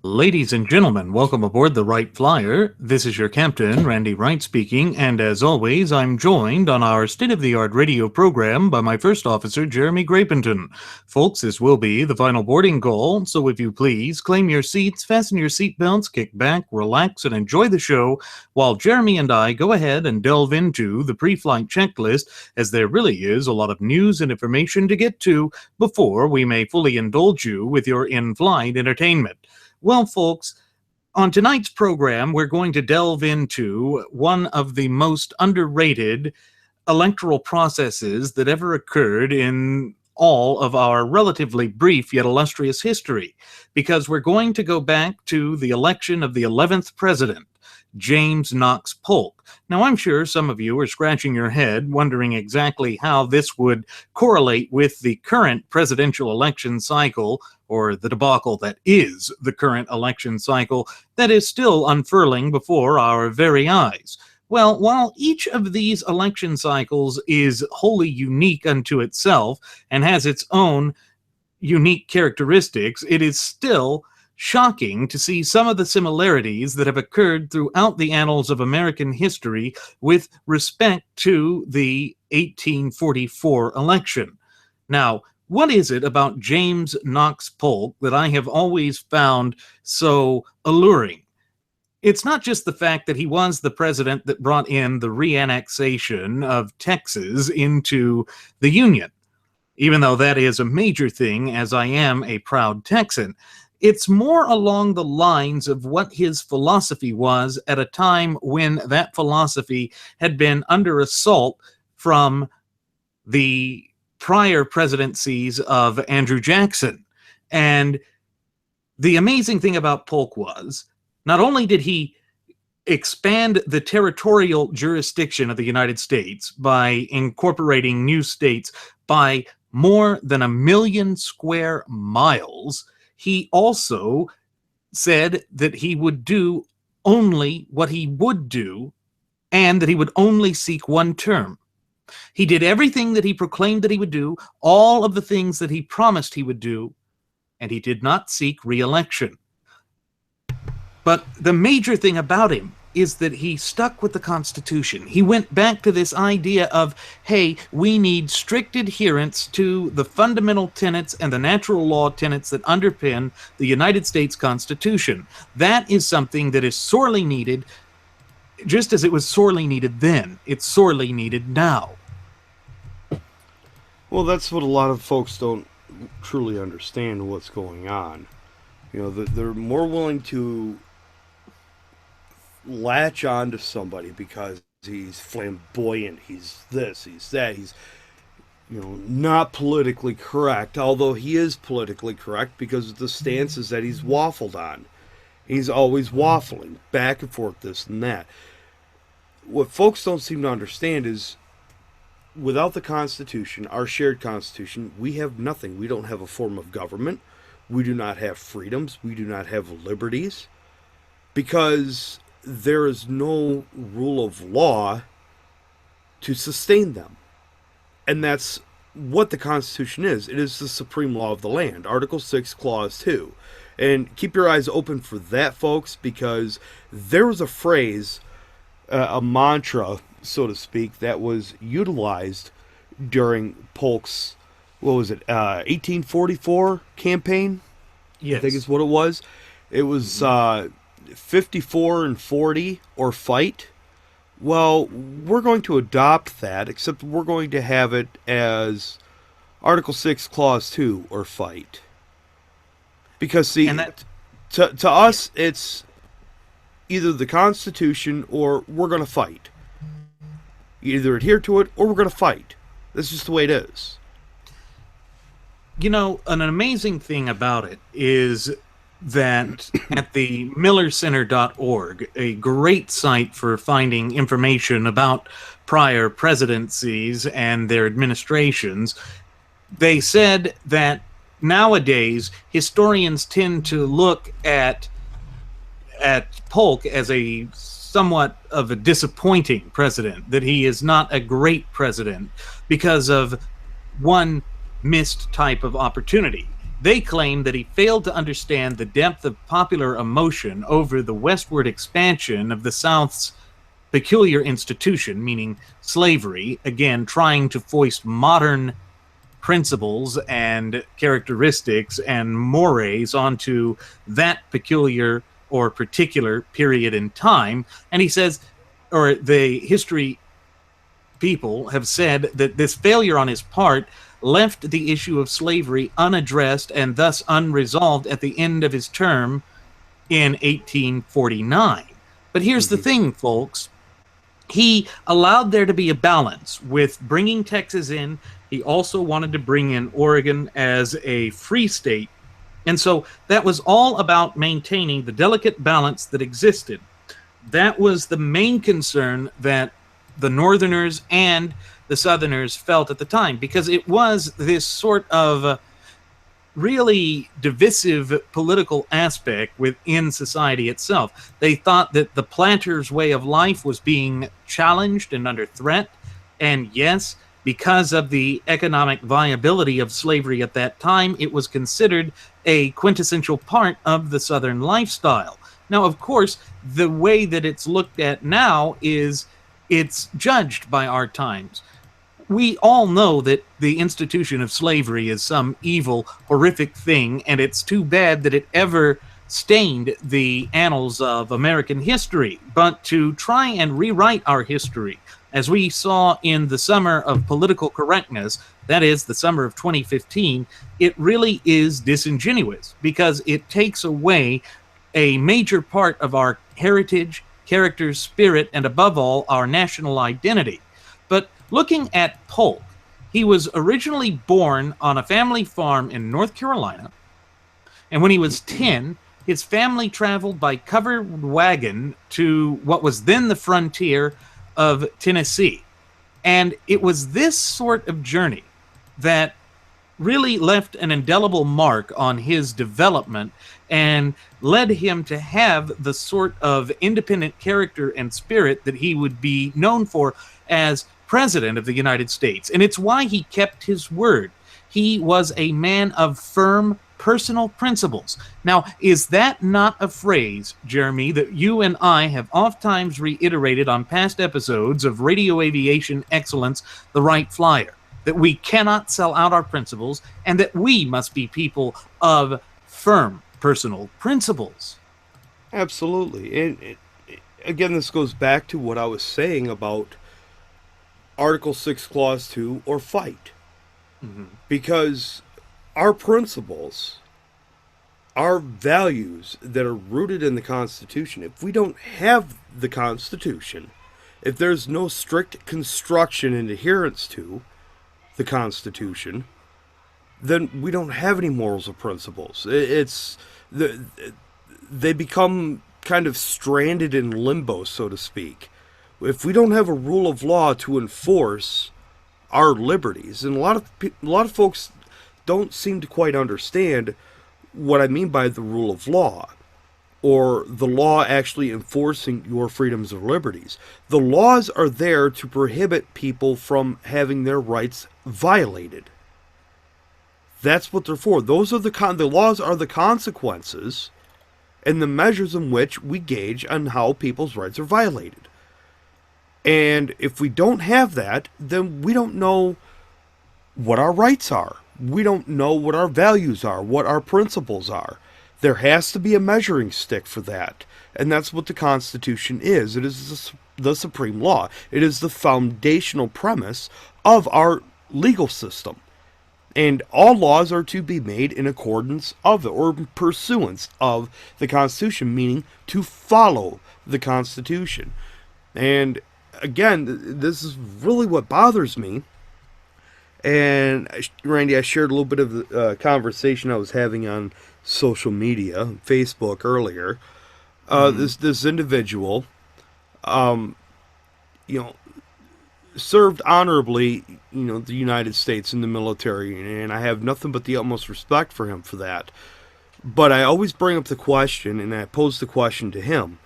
Ladies and gentlemen, welcome aboard the Wright Flyer. This is your captain, Randy Wright speaking, and as always, I'm joined on our state-of-the-art radio program by my first officer, Jeremy Grapenton. Folks, this will be the final boarding call, so if you please, claim your seats, fasten your seatbelts, kick back, relax, and enjoy the show, while Jeremy and I go ahead and delve into the pre-flight checklist, as there really is a lot of news and information to get to before we may fully indulge you with your in-flight entertainment. Well, folks, on tonight's program, we're going to delve into one of the most underrated electoral processes that ever occurred in all of our relatively brief yet illustrious history, because we're going to go back to the election of the 11th president, James Knox Polk. Now, I'm sure some of you are scratching your head, wondering exactly how this would correlate with the current presidential election cycle, or the debacle that is the current election cycle that is still unfurling before our very eyes. Well, while each of these election cycles is wholly unique unto itself and has its own unique characteristics, it is still shocking to see some of the similarities that have occurred throughout the annals of American history with respect to the 1844 election. Now, what is it about James Knox Polk that I have always found so alluring? It's not just the fact that he was the president that brought in the reannexation of Texas into the Union, even though that is a major thing, as I am a proud Texan. It's more along the lines of what his philosophy was at a time when that philosophy had been under assault from the prior presidencies of Andrew Jackson. And the amazing thing about Polk was, not only did he expand the territorial jurisdiction of the United States by incorporating new states by more than 1 million square miles, he also said that he would do only what he would do and that he would only seek one term. He did everything that he proclaimed that he would do, all of the things that he promised he would do, and he did not seek re-election. But the major thing about him is that he stuck with the Constitution. He went back to this idea of, hey, we need strict adherence to the fundamental tenets and the natural law tenets that underpin the United States Constitution. That is something that is sorely needed, just as it was sorely needed then. It's sorely needed now. Well, that's what a lot of folks don't truly understand what's going on. You know, they're more willing to latch on to somebody because he's flamboyant, he's this, he's that, he's, not politically correct, although he is politically correct because of the stances that he's waffled on. He's always waffling back and forth, this and that. What folks don't seem to understand is, without the Constitution, our shared Constitution, we have nothing. We don't have a form of government. We do not have freedoms. We do not have liberties, because there is no rule of law to sustain them. And that's what the Constitution is. It is the supreme law of the land. Article 6, Clause 2. And keep your eyes open for that, folks, because there was a phrase, a mantra, so to speak, that was utilized during Polk's, 1844 campaign? Yes. I think is what it was. It was 54 and 40, or fight. Well, we're going to adopt that, except we're going to have it as Article 6, Clause 2, or fight. Because, see, to us, it's either the Constitution or we're going to fight. You either adhere to it or we're going to fight. That's just the way it is. You know, an amazing thing about it is that at the millercenter.org, a great site for finding information about prior presidencies and their administrations, they said that nowadays historians tend to look at Polk as a somewhat of a disappointing president, that he is not a great president because of one missed type of opportunity. They claim that he failed to understand the depth of popular emotion over the westward expansion of the South's peculiar institution, meaning slavery, again, trying to foist modern principles and characteristics and mores onto that peculiar or particular period in time. And he says, or the history people have said, that this failure on his part left the issue of slavery unaddressed and thus unresolved at the end of his term in 1849. But here's the thing, folks. He allowed there to be a balance with bringing Texas in. He also wanted to bring in Oregon as a free state. And so that was all about maintaining the delicate balance that existed. That was the main concern that the Northerners and the Southerners felt at the time, because it was this sort of really divisive political aspect within society itself. They thought that the planters' way of life was being challenged and under threat. And yes, because of the economic viability of slavery at that time, it was considered a quintessential part of the Southern lifestyle. Now, of course, the way that it's looked at now is it's judged by our times. We all know that the institution of slavery is some evil, horrific thing, and it's too bad that it ever stained the annals of American history. But to try and rewrite our history, as we saw in the summer of political correctness, that is, the summer of 2015, it really is disingenuous, because it takes away a major part of our heritage, character, spirit, and above all, our national identity. But looking at Polk, he was originally born on a family farm in North Carolina, and when he was 10, his family traveled by covered wagon to what was then the frontier of Tennessee. And it was this sort of journey that really left an indelible mark on his development and led him to have the sort of independent character and spirit that he would be known for as President of the United States. And it's why he kept his word. He was a man of firm personal principles. Now, is that not a phrase, Jeremy, that you and I have oftentimes reiterated on past episodes of Radio Aviation Excellence, The Wright Flyer? That we cannot sell out our principles, and that we must be people of firm personal principles. Absolutely. And again, this goes back to what I was saying about Article 6, Clause 2, or fight. Because our principles, our values that are rooted in the Constitution, if we don't have the Constitution, if there's no strict construction and adherence to the Constitution, then we don't have any morals or principles. They become kind of stranded in limbo, so to speak. If we don't have a rule of law to enforce our liberties, and a lot of folks don't seem to quite understand what I mean by the rule of law, or the law actually enforcing your freedoms or liberties. The laws are there to prohibit people from having their rights violated. That's what they're for. Those are the laws are the consequences and the measures in which we gauge on how people's rights are violated. And if we don't have that, then we don't know what our rights are. We don't know what our values are, what our principles are. There has to be a measuring stick for that. And that's what the Constitution is. It is the supreme law. It is the foundational premise of our legal system. And all laws are to be made in accordance of it, or in pursuance of the Constitution, meaning to follow the Constitution. And again, this is really what bothers me. And Randy, I shared a little bit of the conversation I was having on social media, Facebook earlier. This individual, served honorably, the United States in the military, and I have nothing but the utmost respect for him for that. But I always bring up the question, and I pose the question to him: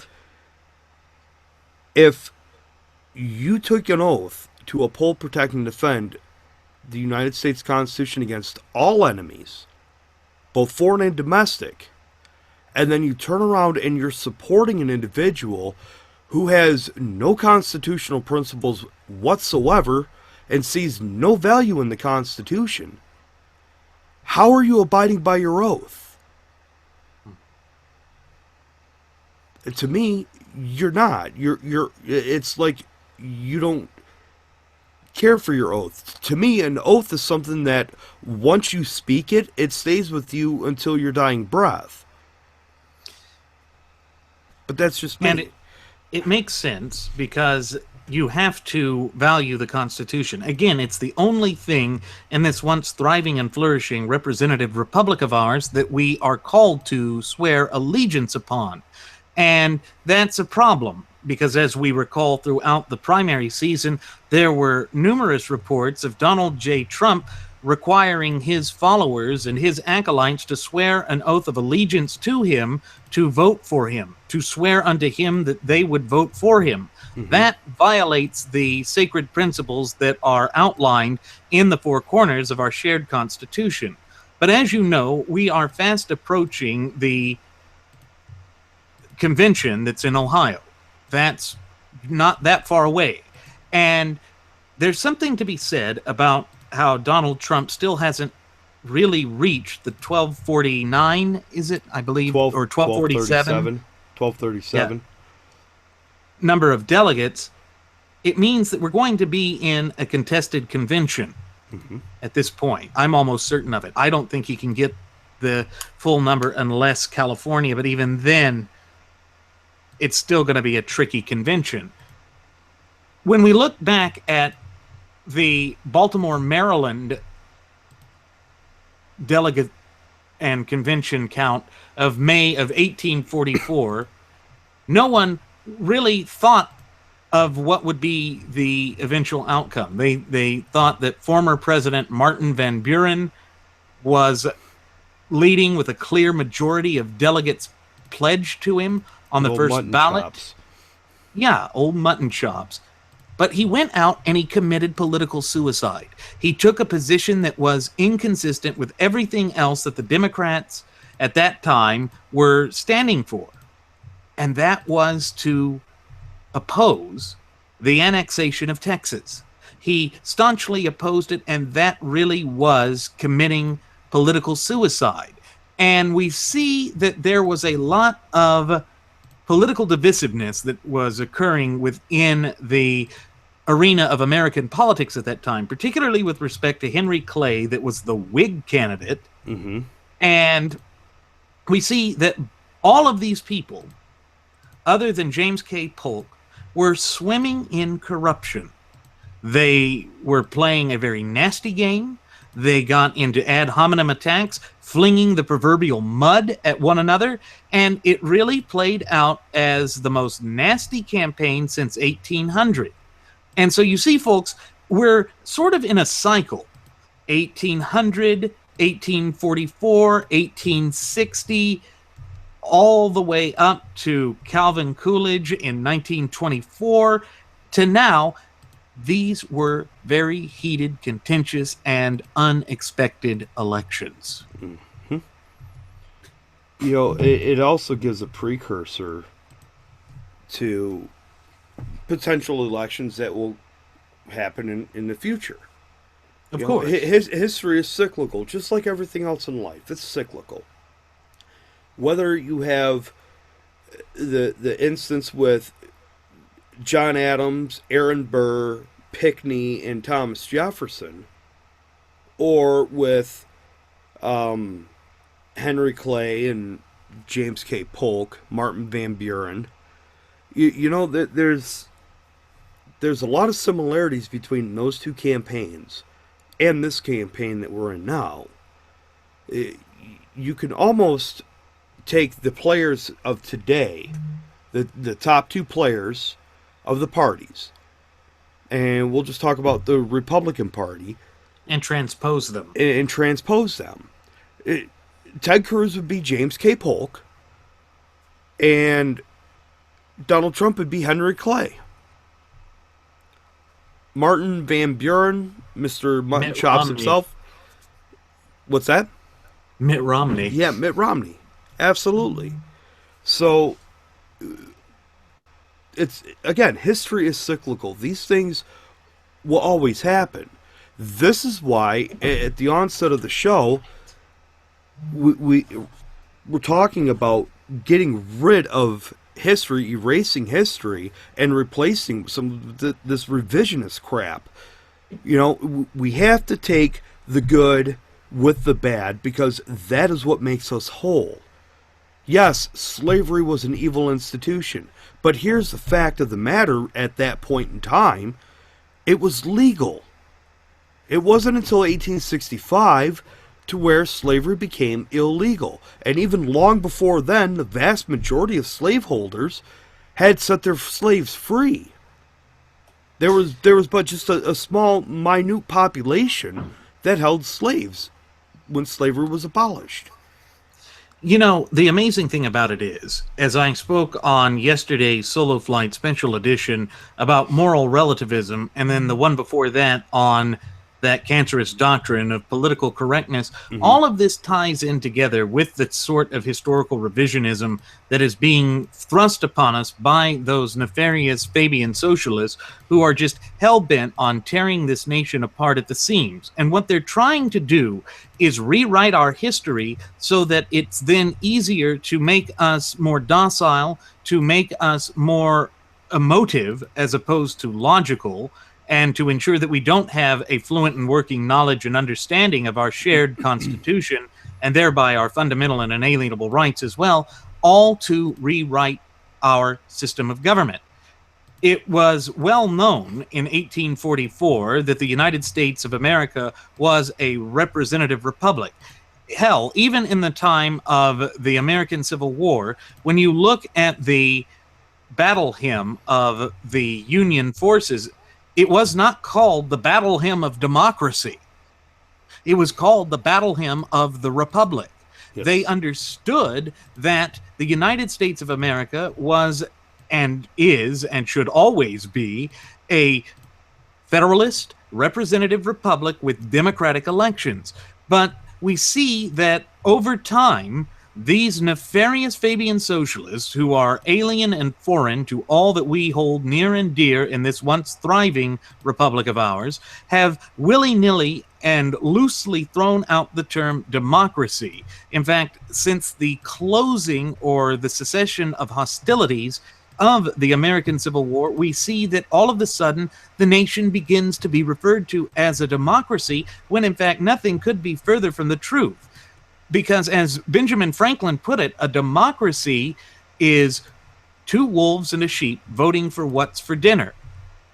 if you took an oath to uphold, protect, and defend the United States Constitution against all enemies, both foreign and domestic, and then you turn around and you're supporting an individual who has no constitutional principles whatsoever and sees no value in the Constitution, how are you abiding by your oath? To me, you're not. It's like you don't care for your oath. To me, an oath is something that once you speak it, it stays with you until your dying breath. But that's just me. And it makes sense because you have to value the Constitution. Again, it's the only thing in this once thriving and flourishing representative republic of ours that we are called to swear allegiance upon. And that's a problem because, as we recall throughout the primary season, there were numerous reports of Donald J. Trump requiring his followers and his acolytes to swear an oath of allegiance to him, to vote for him, to swear unto him that they would vote for him. Mm-hmm. That violates the sacred principles that are outlined in the four corners of our shared Constitution. But as you know, we are fast approaching the convention that's in Ohio. That's not that far away. And there's something to be said about how Donald Trump still hasn't really reached the 1249, is it? I believe, or 1247. 1237. Number of delegates. It means that we're going to be in a contested convention at this point. I'm almost certain of it. I don't think he can get the full number unless California, but even then, it's still going to be a tricky convention. When we look back at the Baltimore, Maryland delegate and convention count of May of 1844, no one really thought of what would be the eventual outcome. They thought that former President Martin Van Buren was leading with a clear majority of delegates pledged to him on the first ballot. Chops. Yeah, old mutton chops. But he went out and he committed political suicide. He took a position that was inconsistent with everything else that the Democrats at that time were standing for. And that was to oppose the annexation of Texas. He staunchly opposed it, and that really was committing political suicide. And we see that there was a lot of political divisiveness that was occurring within the arena of American politics at that time, particularly with respect to Henry Clay, that was the Whig candidate. Mm-hmm. And we see that all of these people, other than James K. Polk, were swimming in corruption. They were playing a very nasty game. They got into ad hominem attacks, flinging the proverbial mud at one another, and it really played out as the most nasty campaign since 1800. And so you see, folks, we're sort of in a cycle. 1800, 1844, 1860, all the way up to Calvin Coolidge in 1924 to now. These were very heated, contentious, and unexpected elections. Mm-hmm. You know, it also gives a precursor to potential elections that will happen in the future. Of course. History is cyclical, just like everything else in life. It's cyclical. Whether you have the instance with John Adams, Aaron Burr, Pinckney, and Thomas Jefferson, or with Henry Clay and James K. Polk, Martin Van Buren, you know that there's a lot of similarities between those two campaigns and this campaign that we're in now. You can almost take the players of today, the top two players of the parties, and we'll just talk about the Republican Party, and transpose them. Ted Cruz would be James K. Polk, and Donald Trump would be Henry Clay. Martin Van Buren, Mr. Mutton Chops himself. What's that? Mitt Romney. Yeah, Mitt Romney. Absolutely. So, it's, again, history is cyclical. These things will always happen. This is why, at the onset of the show, we're talking about getting rid of history, erasing history, and replacing some of this revisionist crap. You know, we have to take the good with the bad, because that is what makes us whole. Yes, slavery was an evil institution, but here's the fact of the matter: at that point in time, it was legal. It wasn't until 1865 to where slavery became illegal. And even long before then, the vast majority of slaveholders had set their slaves free. There was but just a small, minute population that held slaves when slavery was abolished. You know, the amazing thing about it is, as I spoke on yesterday's Solo Flight Special Edition about moral relativism, and then the one before that on that cancerous doctrine of political correctness, all of this ties in together with the sort of historical revisionism that is being thrust upon us by those nefarious Fabian socialists who are just hell-bent on tearing this nation apart at the seams. And what they're trying to do is rewrite our history so that it's then easier to make us more docile, to make us more emotive as opposed to logical, and to ensure that we don't have a fluent and working knowledge and understanding of our shared Constitution, and thereby our fundamental and inalienable rights as well, all to rewrite our system of government. It was well known in 1844 that the United States of America was a representative republic. Hell, even in the time of the American Civil War, when you look at the battle hymn of the Union forces, it was not called the Battle Hymn of Democracy. It was called the Battle Hymn of the Republic. Yes. They understood that the United States of America was and is and should always be a federalist, representative republic with democratic elections. But we see that over time, these nefarious Fabian socialists, who are alien and foreign to all that we hold near and dear in this once thriving republic of ours, have willy-nilly and loosely thrown out the term democracy. In fact, since the closing or the cessation of hostilities of the American Civil War, we see that all of a sudden the nation begins to be referred to as a democracy, when in fact nothing could be further from the truth. Because as Benjamin Franklin put it, a democracy is two wolves and a sheep voting for what's for dinner.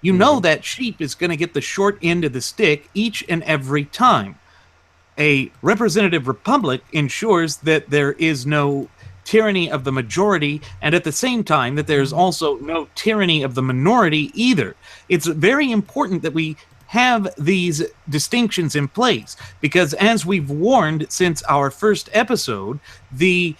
You know that sheep is going to get the short end of the stick each and every time. A representative republic ensures that there is no tyranny of the majority, and at the same time that there's also no tyranny of the minority either. It's very important that we have these distinctions in place, because as we've warned since our first episode, the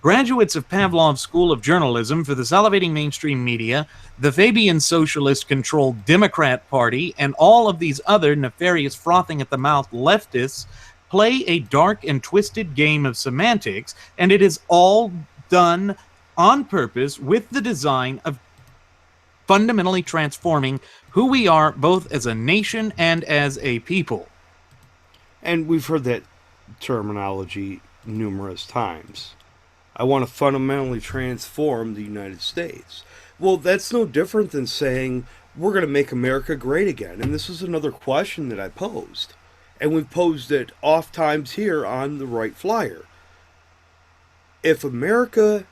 graduates of Pavlov's School of Journalism for the salivating mainstream media, the Fabian Socialist-controlled Democrat Party, and all of these other nefarious frothing-at-the-mouth leftists play a dark and twisted game of semantics, and it is all done on purpose with the design of fundamentally transforming who we are both as a nation and as a people. And we've heard that terminology numerous times. I want to fundamentally transform the United States. Well, that's no different than saying we're going to make America great again. And this is another question that I posed. And we've posed it oft times here on the Wright Flyer. If America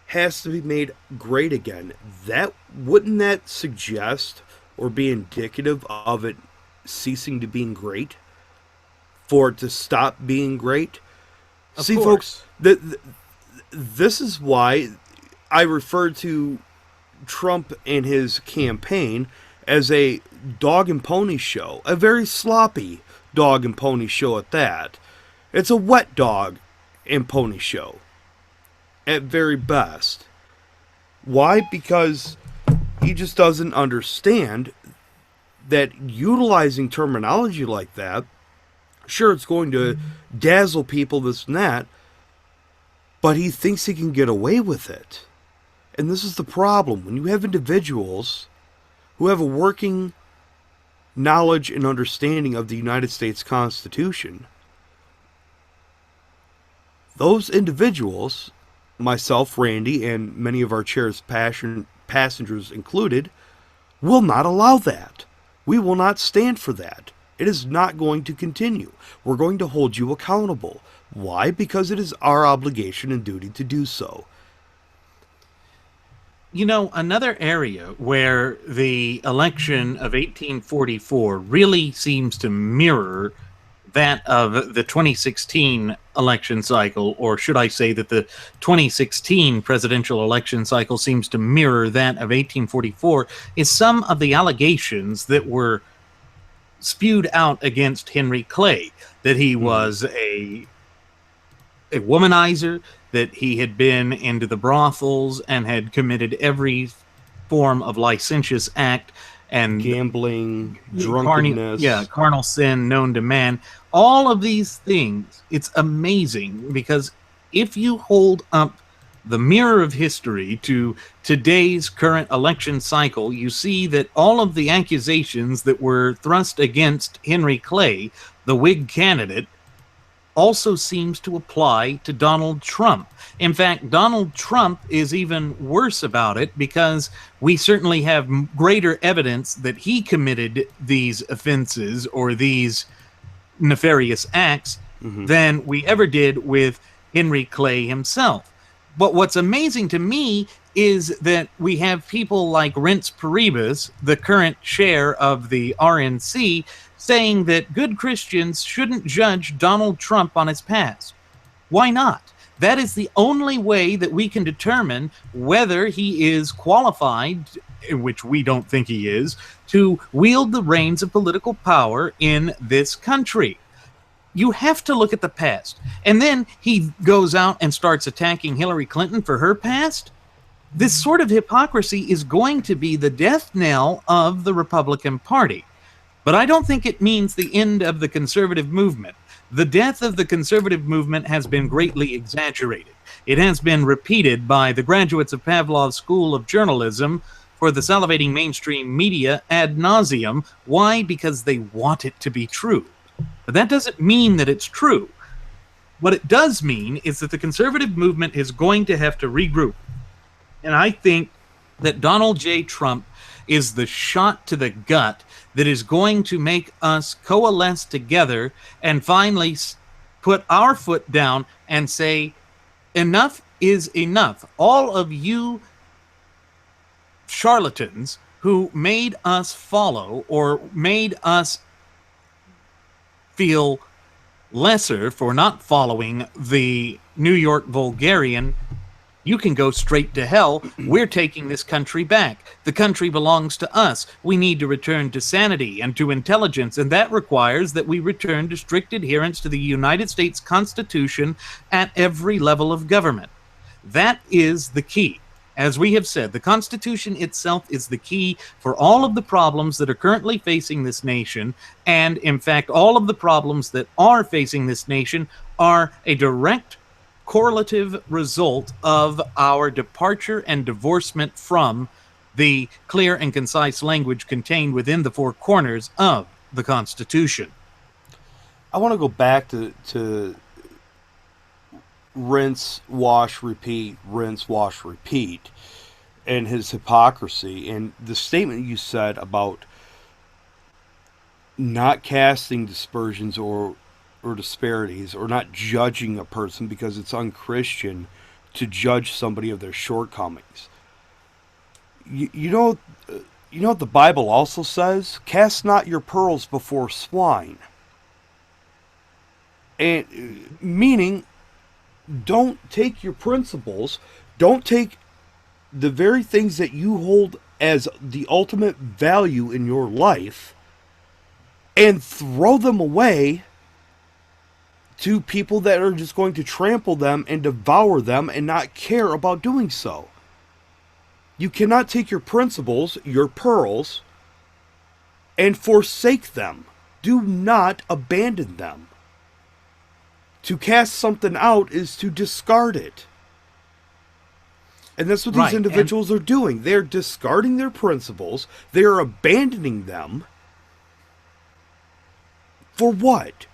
has to be made great again, wouldn't that suggest or be indicative of it ceasing to being great? For it to stop being great? See, folks, this is why I refer to Trump and his campaign as a dog and pony show. A very sloppy dog and pony show at that. It's a wet dog and pony show at very best. Why? Because he just doesn't understand that utilizing terminology like that Sure, it's going to dazzle people, this and that, but he thinks he can get away with it. And this is the problem. When you have individuals who have a working knowledge and understanding of the United States Constitution, those individuals, myself, Randy, and many of our chair's passengers included, will not allow that. We will not stand for that. It is not going to continue. We're going to hold you accountable. Why? Because it is our obligation and duty to do so. You know, another area where the election of 1844 really seems to mirror that of the 2016 election cycle, or should I say that the 2016 presidential election cycle seems to mirror that of 1844, is some of the allegations that were spewed out against Henry Clay, that he was a womanizer, that he had been into the brothels and had committed every form of licentious act and gambling, drunkenness, carnal sin known to man. All of these things, it's amazing, because if you hold up the mirror of history to today's current election cycle, you see that all of the accusations that were thrust against Henry Clay, the Whig candidate, also seems to apply to Donald Trump. In fact, Donald Trump is even worse about it, because we certainly have greater evidence that he committed these offenses or these nefarious acts than we ever did with Henry Clay himself. But what's amazing to me is that we have people like Reince Priebus, the current chair of the RNC, saying that good Christians shouldn't judge Donald Trump on his past. Why not? That is the only way that we can determine whether he is qualified, which we don't think he is, to wield the reins of political power in this country. You have to look at the past. And then he goes out and starts attacking Hillary Clinton for her past. This sort of hypocrisy is going to be the death knell of the Republican Party. But I don't think it means the end of the conservative movement. The death of the conservative movement has been greatly exaggerated. It has been repeated by the graduates of Pavlov's School of Journalism for the salivating mainstream media ad nauseum. Why? Because they want it to be true. But that doesn't mean that it's true. What it does mean is that the conservative movement is going to have to regroup. And I think that Donald J. Trump is the shot to the gut that is going to make us coalesce together and finally put our foot down and say, enough is enough. All of you charlatans who made us follow or made us feel lesser for not following the New York Vulgarian, you can go straight to hell. We're taking this country back. The country belongs to us. We need to return to sanity and to intelligence, and that requires that we return to strict adherence to the United States Constitution at every level of government. That is the key. As we have said, the Constitution itself is the key for all of the problems that are currently facing this nation, and in fact, all of the problems that are facing this nation are a direct correlative result of our departure and divorcement from the clear and concise language contained within the four corners of the Constitution. I want to go back to rinse, wash, repeat, rinse, wash, repeat, and his hypocrisy, and the statement you said about not casting dispersions or disparities, or not judging a person because it's unchristian to judge somebody of their shortcomings. You know what the Bible also says? Cast not your pearls before swine. And meaning, don't take your principles, don't take the very things that you hold as the ultimate value in your life and throw them away to people that are just going to trample them and devour them and not care about doing so. You cannot take your principles, your pearls, and forsake them. Do not abandon them. To cast something out is to discard it. And that's what these individuals are doing. They're discarding their principles. They're abandoning them. For what?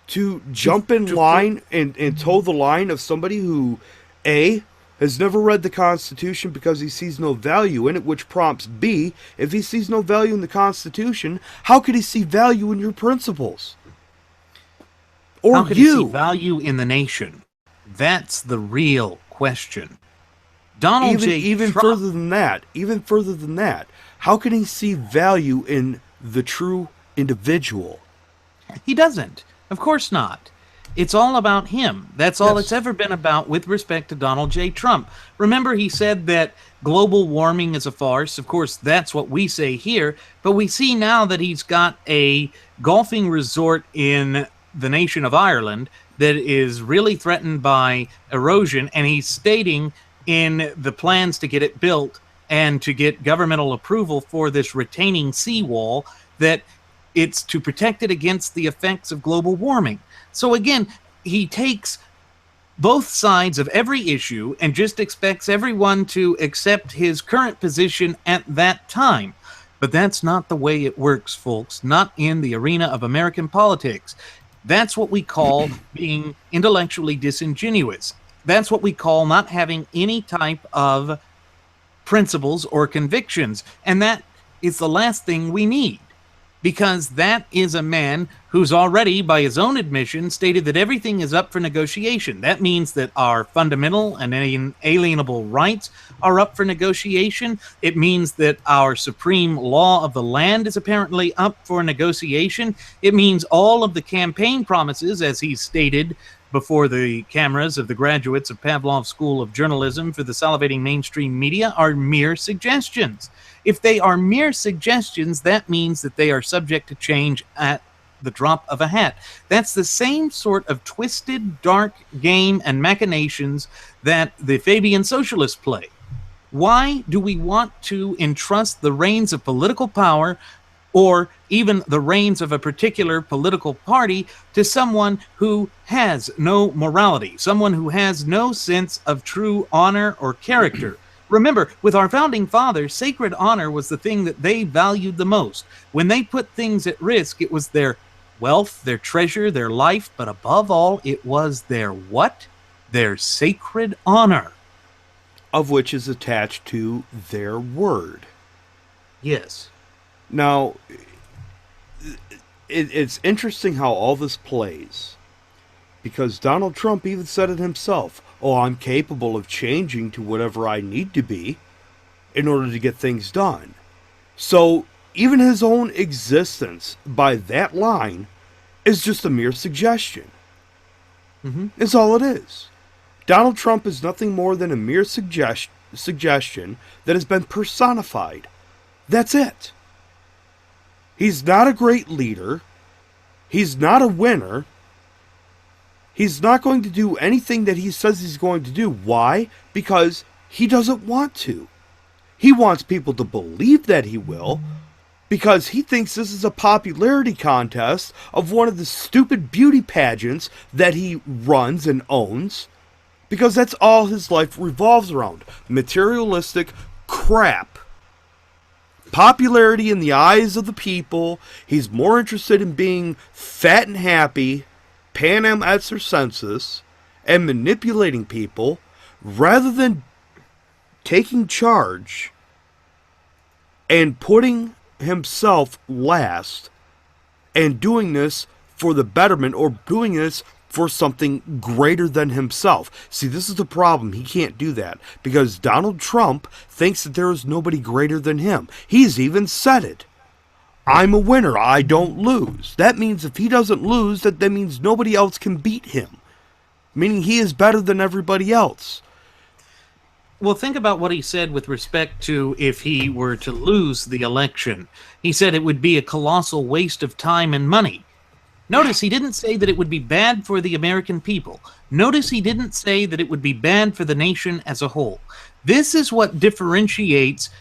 To jump in line and toe the line of somebody who, A, has never read the Constitution because he sees no value in it, which prompts B, if he sees no value in the Constitution, how could he see value in your principles? Or how could he see value in the nation? That's the real question. Donald J. Trump, further than that, how can he see value in the true individual? He doesn't. Of course not. It's all about him. That's all it's ever been about with respect to Donald J. Trump. Remember, he said that global warming is a farce. Of course, that's what we say here. But we see now that he's got a golfing resort in the nation of Ireland that is really threatened by erosion, and he's stating in the plans to get it built and to get governmental approval for this retaining seawall that it's to protect it against the effects of global warming. So again, he takes both sides of every issue and just expects everyone to accept his current position at that time. But that's not the way it works, folks, not in the arena of American politics. That's what we call being intellectually disingenuous. That's what we call not having any type of principles or convictions. And that is the last thing we need, because that is a man who's already, by his own admission, stated that everything is up for negotiation. That means that our fundamental and inalienable rights are up for negotiation. It means that our supreme law of the land is apparently up for negotiation. It means all of the campaign promises, as he stated before the cameras of the graduates of Pavlov's School of Journalism for the salivating mainstream media, are mere suggestions. If they are mere suggestions, that means that they are subject to change at the drop of a hat. That's the same sort of twisted, dark game and machinations that the Fabian socialists play. Why do we want to entrust the reins of political power, or even the reins of a particular political party, to someone who has no morality, someone who has no sense of true honor or character? Remember, with our founding fathers, sacred honor was the thing that they valued the most. When they put things at risk, it was their wealth, their treasure, their life, but above all, it was their what? Their sacred honor. Of which is attached to their word. Yes. Now, it's interesting how all this plays, because Donald Trump even said it himself. Oh, I'm capable of changing to whatever I need to be in order to get things done. So even his own existence by that line is just a mere suggestion. It's all it is. Donald Trump is nothing more than a mere suggestion that has been personified. That's it. He's not a great leader. He's not a winner. He's not going to do anything that he says he's going to do. Why? Because he doesn't want to. He wants people to believe that he will, because he thinks this is a popularity contest of one of the stupid beauty pageants that he runs and owns, because that's all his life revolves around. Materialistic crap. Popularity in the eyes of the people. He's more interested in being fat and happy, panem et circenses, and manipulating people, rather than taking charge and putting himself last and doing this for the betterment, or doing this for something greater than himself. See, this is the problem. He can't do that because Donald Trump thinks that there is nobody greater than him. He's even said it. I'm a winner. I don't lose. That means if he doesn't lose, that means nobody else can beat him. Meaning he is better than everybody else. Well, think about what he said with respect to if he were to lose the election. He said it would be a colossal waste of time and money. Notice he didn't say that it would be bad for the American people. Notice he didn't say that it would be bad for the nation as a whole. This is what differentiates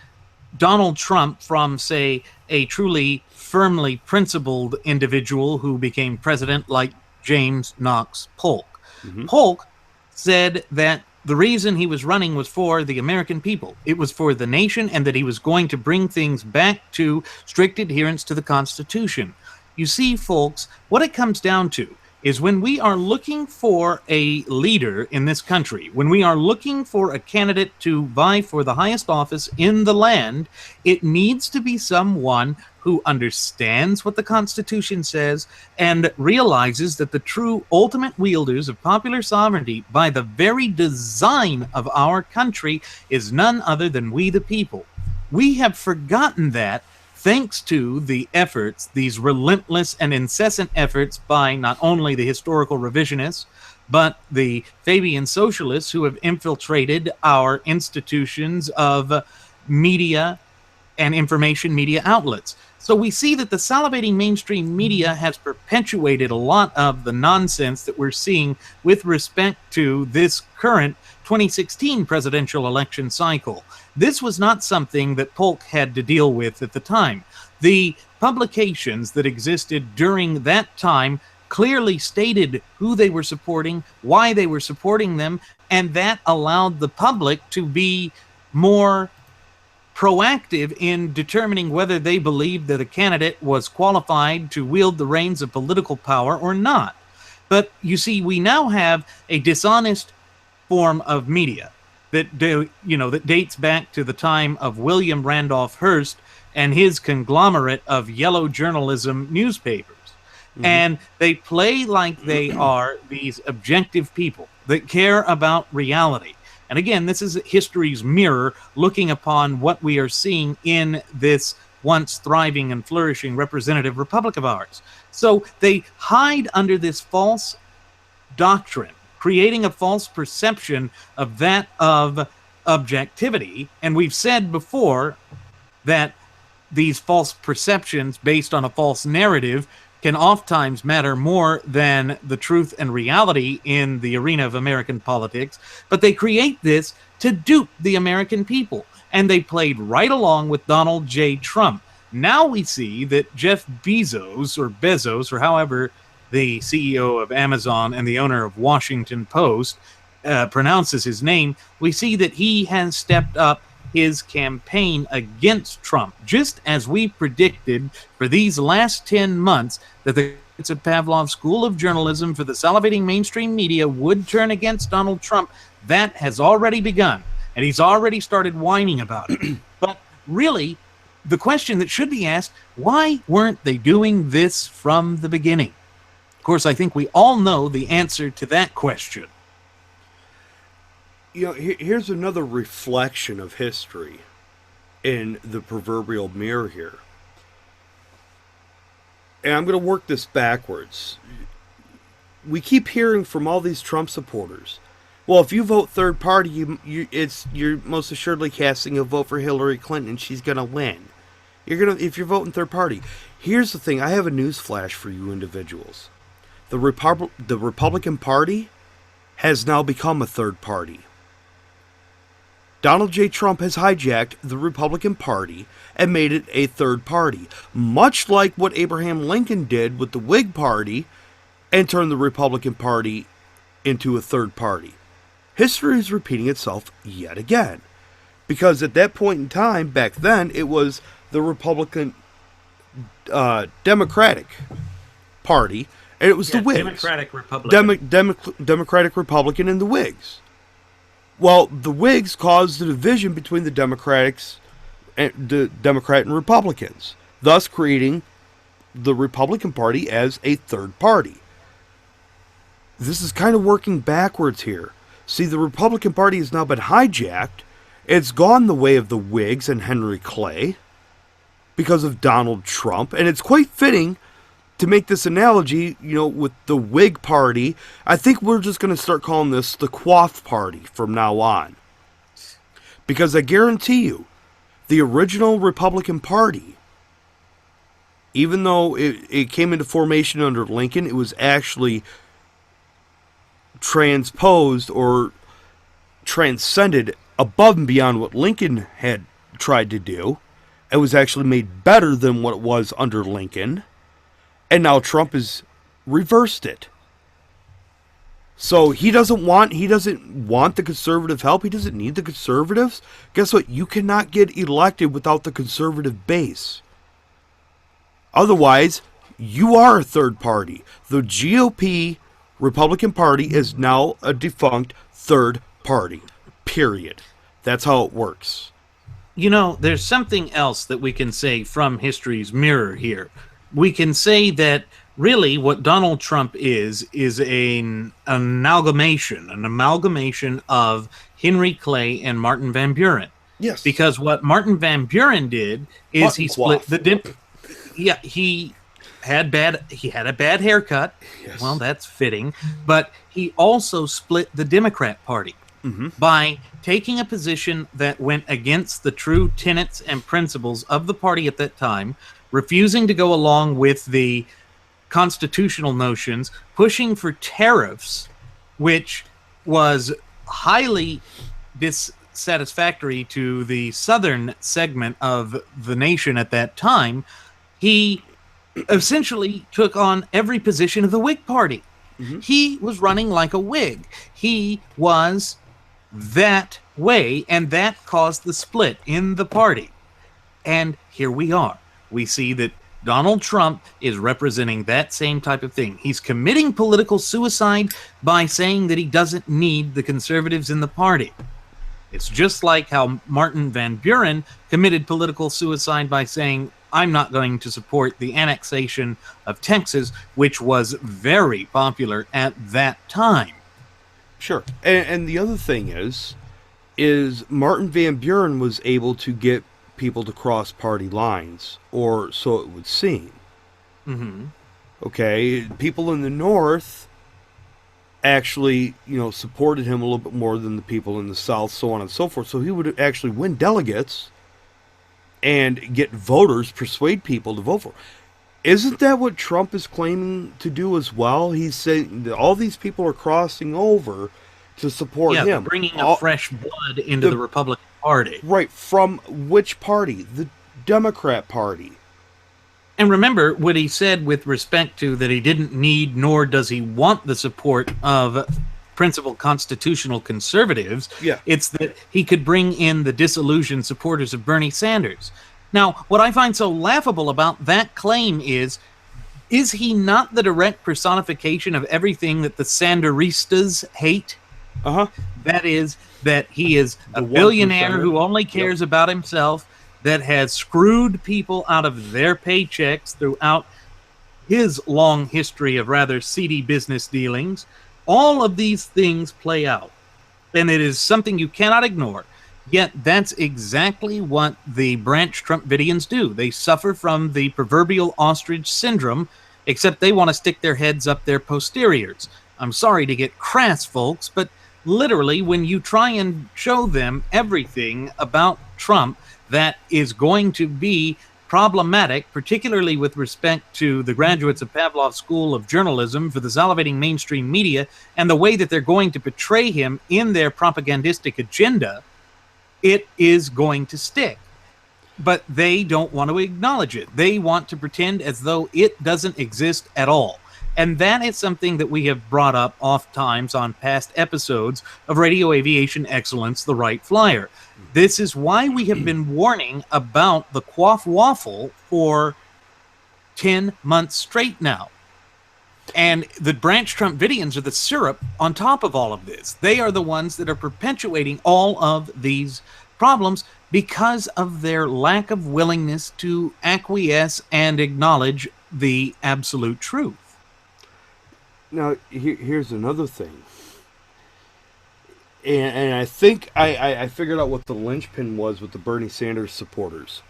Donald Trump from, say, a truly firmly principled individual who became president like James Knox Polk. Mm-hmm. Polk said that the reason he was running was for the American people. It was for the nation, and that he was going to bring things back to strict adherence to the Constitution. You see, folks, what it comes down to is when we are looking for a leader in this country, when we are looking for a candidate to vie for the highest office in the land, it needs to be someone who understands what the Constitution says and realizes that the true ultimate wielders of popular sovereignty by the very design of our country is none other than we the people. We have forgotten that, thanks to the efforts, these relentless and incessant efforts by not only the historical revisionists, but the Fabian socialists who have infiltrated our institutions of media and information media outlets. So we see that the salivating mainstream media has perpetuated a lot of the nonsense that we're seeing with respect to this current 2016 presidential election cycle. This was not something that Polk had to deal with at the time. The publications that existed during that time clearly stated who they were supporting, why they were supporting them, and that allowed the public to be more proactive in determining whether they believed that a candidate was qualified to wield the reins of political power or not. But you see, we now have a dishonest form of media that that dates back to the time of William Randolph Hearst and his conglomerate of yellow journalism newspapers. Mm-hmm. And they play like they are these objective people that care about reality. And again, this is history's mirror looking upon what we are seeing in this once thriving and flourishing representative republic of ours. So they hide under this false doctrine, creating a false perception of that of objectivity. And we've said before that these false perceptions based on a false narrative can oftentimes matter more than the truth and reality in the arena of American politics, but they create this to dupe the American people, and they played right along with Donald J. Trump. Now we see that Jeff Bezos, or however the CEO of Amazon and the owner of Washington Post pronounces his name, we see that he has stepped up his campaign against Trump, just as we predicted for these last 10 months that the Pavlov School of Journalism for the salivating mainstream media would turn against Donald Trump. That has already begun, and he's already started whining about it. But really, the question that should be asked, why weren't they doing this from the beginning? Of course, I think we all know the answer to that question. Here's another reflection of history in the proverbial mirror here. And I'm going to work this backwards. We keep hearing from all these Trump supporters, well, if you vote third party, you're most assuredly casting a vote for Hillary Clinton, and she's going to win. If you're voting third party. Here's the thing. I have a news flash for you individuals. The Republican Party has now become a third party. Donald J. Trump has hijacked the Republican Party and made it a third party, much like what Abraham Lincoln did with the Whig Party and turned the Republican Party into a third party. History is repeating itself yet again, because at that point in time, back then, it was the Republican Democratic Party, and it was the Whigs. Democratic Republican. Democratic Republican and the Whigs. Well, the Whigs caused the division between the Democrat and Republicans, thus creating the Republican Party as a third party. This is kind of working backwards here. See, the Republican Party has now been hijacked. It's gone the way of the Whigs and Henry Clay because of Donald Trump, and it's quite fitting to make this analogy, with the Whig Party. I think we're just going to start calling this the Quaff Party from now on. Because I guarantee you, the original Republican Party, even though it came into formation under Lincoln, it was actually transposed or transcended above and beyond what Lincoln had tried to do. It was actually made better than what it was under Lincoln. And now Trump has reversed it. So he doesn't want the conservative help. He doesn't need the conservatives. Guess what? You cannot get elected without the conservative base. Otherwise, you are a third party. The GOP Republican Party is now a defunct third party. Period. That's how it works. You know, there's something else that we can say from history's mirror here. We can say that really what Donald Trump is an amalgamation of Henry Clay and Martin Van Buren. Yes. Because what Martin Van Buren did is he split the he had a bad haircut. Yes. Well, that's fitting. But he also split the Democrat Party by taking a position that went against the true tenets and principles of the party at that time, refusing to go along with the constitutional notions, pushing for tariffs, which was highly dissatisfactory to the southern segment of the nation at that time. He essentially took on every position of the Whig Party. He was running like a Whig. He was that way, and that caused the split in the party. And here we are. We see that Donald Trump is representing that same type of thing. He's committing political suicide by saying that he doesn't need the conservatives in the party. It's just like how Martin Van Buren committed political suicide by saying, I'm not going to support the annexation of Texas, which was very popular at that time. Sure. And the other thing is Martin Van Buren was able to get people to cross party lines, or so it would seem. Okay, people in the North actually, supported him a little bit more than the people in the South, so on and so forth. So he would actually win delegates and get voters, persuade people to vote for him. Isn't that what Trump is claiming to do as well? He's saying that all these people are crossing over to support him. Bringing a fresh blood into the Republican Party. Right. From which party? The Democrat Party. And remember what he said with respect to that he didn't need nor does he want the support of principal constitutional conservatives. Yeah. It's that he could bring in the disillusioned supporters of Bernie Sanders. Now, what I find so laughable about that claim is he not the direct personification of everything that the Sanderistas hate? That is, that he is a billionaire who only cares about himself, that has screwed people out of their paychecks throughout his long history of rather seedy business dealings. All of these things play out, and it is something you cannot ignore. Yet that's exactly what the Branch Trumpidians do. They suffer from the proverbial ostrich syndrome, except they want to stick their heads up their posteriors. I'm sorry to get crass, folks, but literally when you try and show them everything about Trump that is going to be problematic, particularly with respect to the graduates of Pavlov's School of Journalism for the salivating mainstream media and the way that they're going to portray him in their propagandistic agenda, it is going to stick. But they don't want to acknowledge it. They want to pretend as though it doesn't exist at all. And that is something that we have brought up oft times on past episodes of Radio Aviation Excellence, the Wright Flyer. This is why we have been warning about the quaff waffle for 10 months straight now. And the Branch Trumpidians are the syrup on top of all of this. They are the ones that are perpetuating all of these problems because of their lack of willingness to acquiesce and acknowledge the absolute truth. Now, here's another thing. And I think I figured out what the linchpin was with the Bernie Sanders supporters.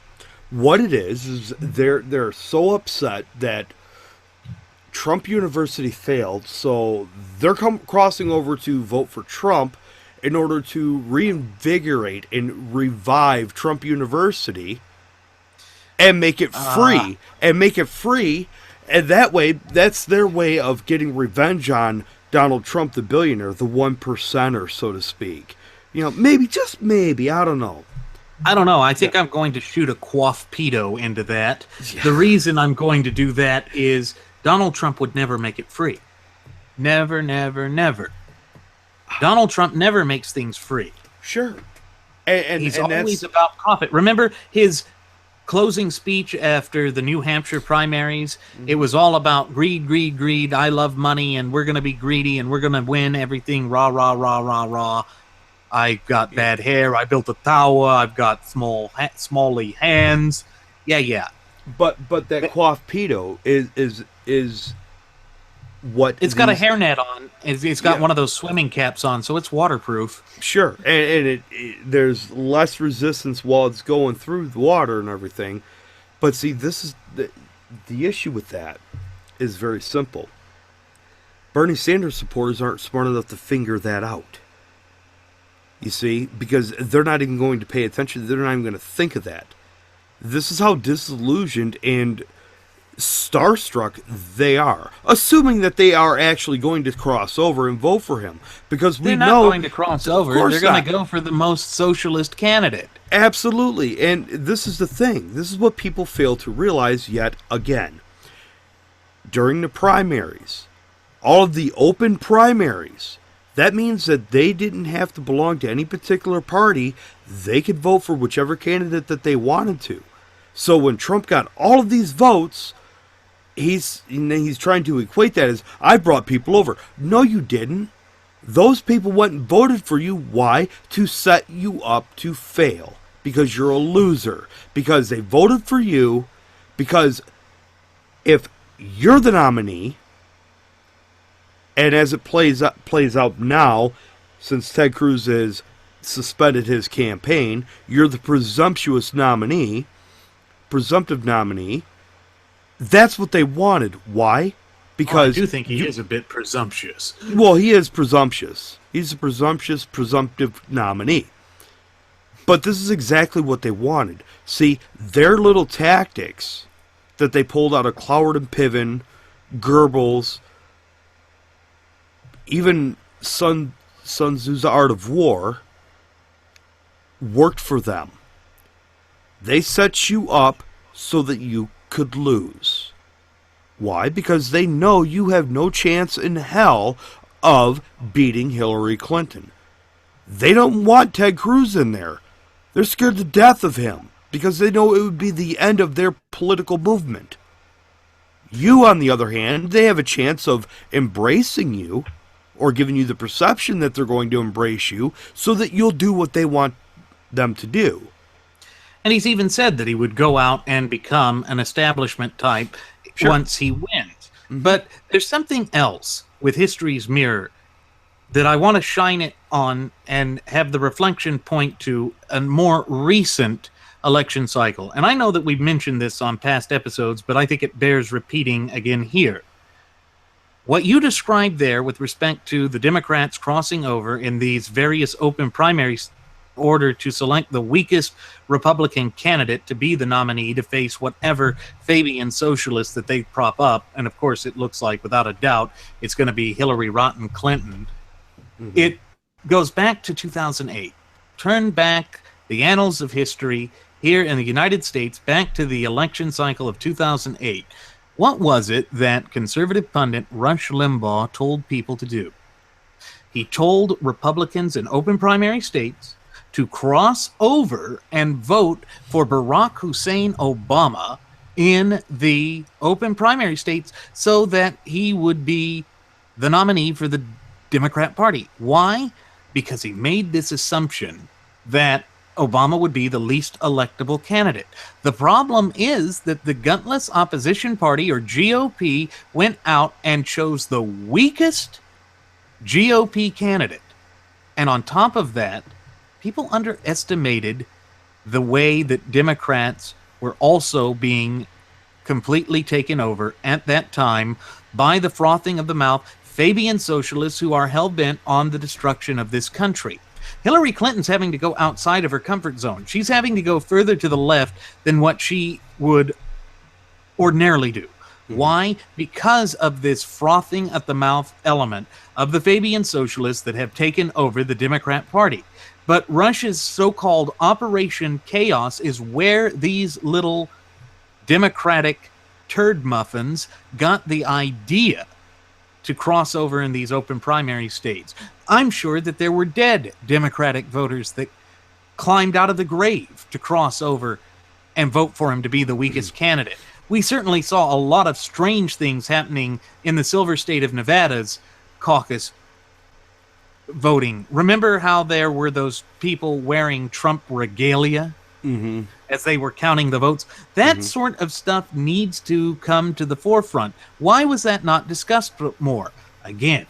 What it is they're so upset that Trump University failed, so they're crossing over to vote for Trump in order to reinvigorate and revive Trump University and make it free. And that way, that's their way of getting revenge on Donald Trump, the billionaire, the 1%er, so to speak. Maybe, just maybe, I don't know. I think I'm going to shoot a quaff pedo into that. Yeah. The reason I'm going to do that is Donald Trump would never make it free. Never, never, never. Donald Trump never makes things free. Sure. He's And always that's about profit. Remember his closing speech after the New Hampshire primaries? It was all about greed, greed, greed. I love money, and we're going to be greedy, and we're going to win everything. Rah, rah, rah, rah, rah. I got bad hair. I built a tower. I've got smally hands. Yeah. but that coif pedo is what It's got a hairnet on. It's got one of those swimming caps on, so it's waterproof. Sure, and there's less resistance while it's going through the water and everything. But see, this is the issue with that is very simple. Bernie Sanders supporters aren't smart enough to figure that out. You see, because they're not even going to pay attention. They're not even going to think of that. This is how disillusioned and starstruck they are, assuming that they are actually going to cross over and vote for him, because they're not going to cross over. They're going to go for the most socialist candidate. Absolutely. And this is the thing. This is what people fail to realize yet again. During the primaries, all of the open primaries, that means that they didn't have to belong to any particular party. They could vote for whichever candidate that they wanted to. So when Trump got all of these votes, he's trying to equate that as, I brought people over. No, you didn't. Those people went and voted for you. Why? To set you up to fail. Because you're a loser. Because they voted for you. Because if you're the nominee, and as it plays out now, since Ted Cruz has suspended his campaign, you're the presumptive nominee. That's what they wanted. Why? Because I do think he is a bit presumptuous. Well, he is presumptuous. He's a presumptive nominee. But this is exactly what they wanted. See, their little tactics that they pulled out of Cloward and Piven, Goebbels, even Sun Tzu's Art of War, worked for them. They set you up so that you could lose. Why? Because they know you have no chance in hell of beating Hillary Clinton. They don't want Ted Cruz in there. They're scared to death of him because they know it would be the end of their political movement. You, on the other hand, they have a chance of embracing you or giving you the perception that they're going to embrace you so that you'll do what they want them to do. And he's even said that he would go out and become an establishment type once he wins. But there's something else with history's mirror that I want to shine it on and have the reflection point to a more recent election cycle. And I know that we've mentioned this on past episodes, but I think it bears repeating again here. What you described there with respect to the Democrats crossing over in these various open primaries in order to select the weakest Republican candidate to be the nominee to face whatever Fabian socialist that they prop up, and of course it looks like, without a doubt, it's going to be Hillary Rotten Clinton. It goes back to 2008. Turn back the annals of history here in the United States back to the election cycle of 2008. What was it that conservative pundit Rush Limbaugh told people to do? He told Republicans in open primary states to cross over and vote for Barack Hussein Obama in the open primary states so that he would be the nominee for the Democrat Party. Why? Because he made this assumption that Obama would be the least electable candidate. The problem is that the gutless opposition party, or GOP, went out and chose the weakest GOP candidate. And on top of that, people underestimated the way that Democrats were also being completely taken over at that time by the frothing of the mouth Fabian socialists who are hell-bent on the destruction of this country. Hillary Clinton's having to go outside of her comfort zone. She's having to go further to the left than what she would ordinarily do. Why? Because of this frothing at the mouth element of the Fabian socialists that have taken over the Democrat Party. But Rush's so-called Operation Chaos is where these little Democratic turd muffins got the idea to cross over in these open primary states. I'm sure that there were dead Democratic voters that climbed out of the grave to cross over and vote for him to be the weakest candidate. We certainly saw a lot of strange things happening in the Silver State of Nevada's caucus voting. Remember how there were those people wearing Trump regalia as they were counting the votes? That sort of stuff needs to come to the forefront. Why was that not discussed more? Again,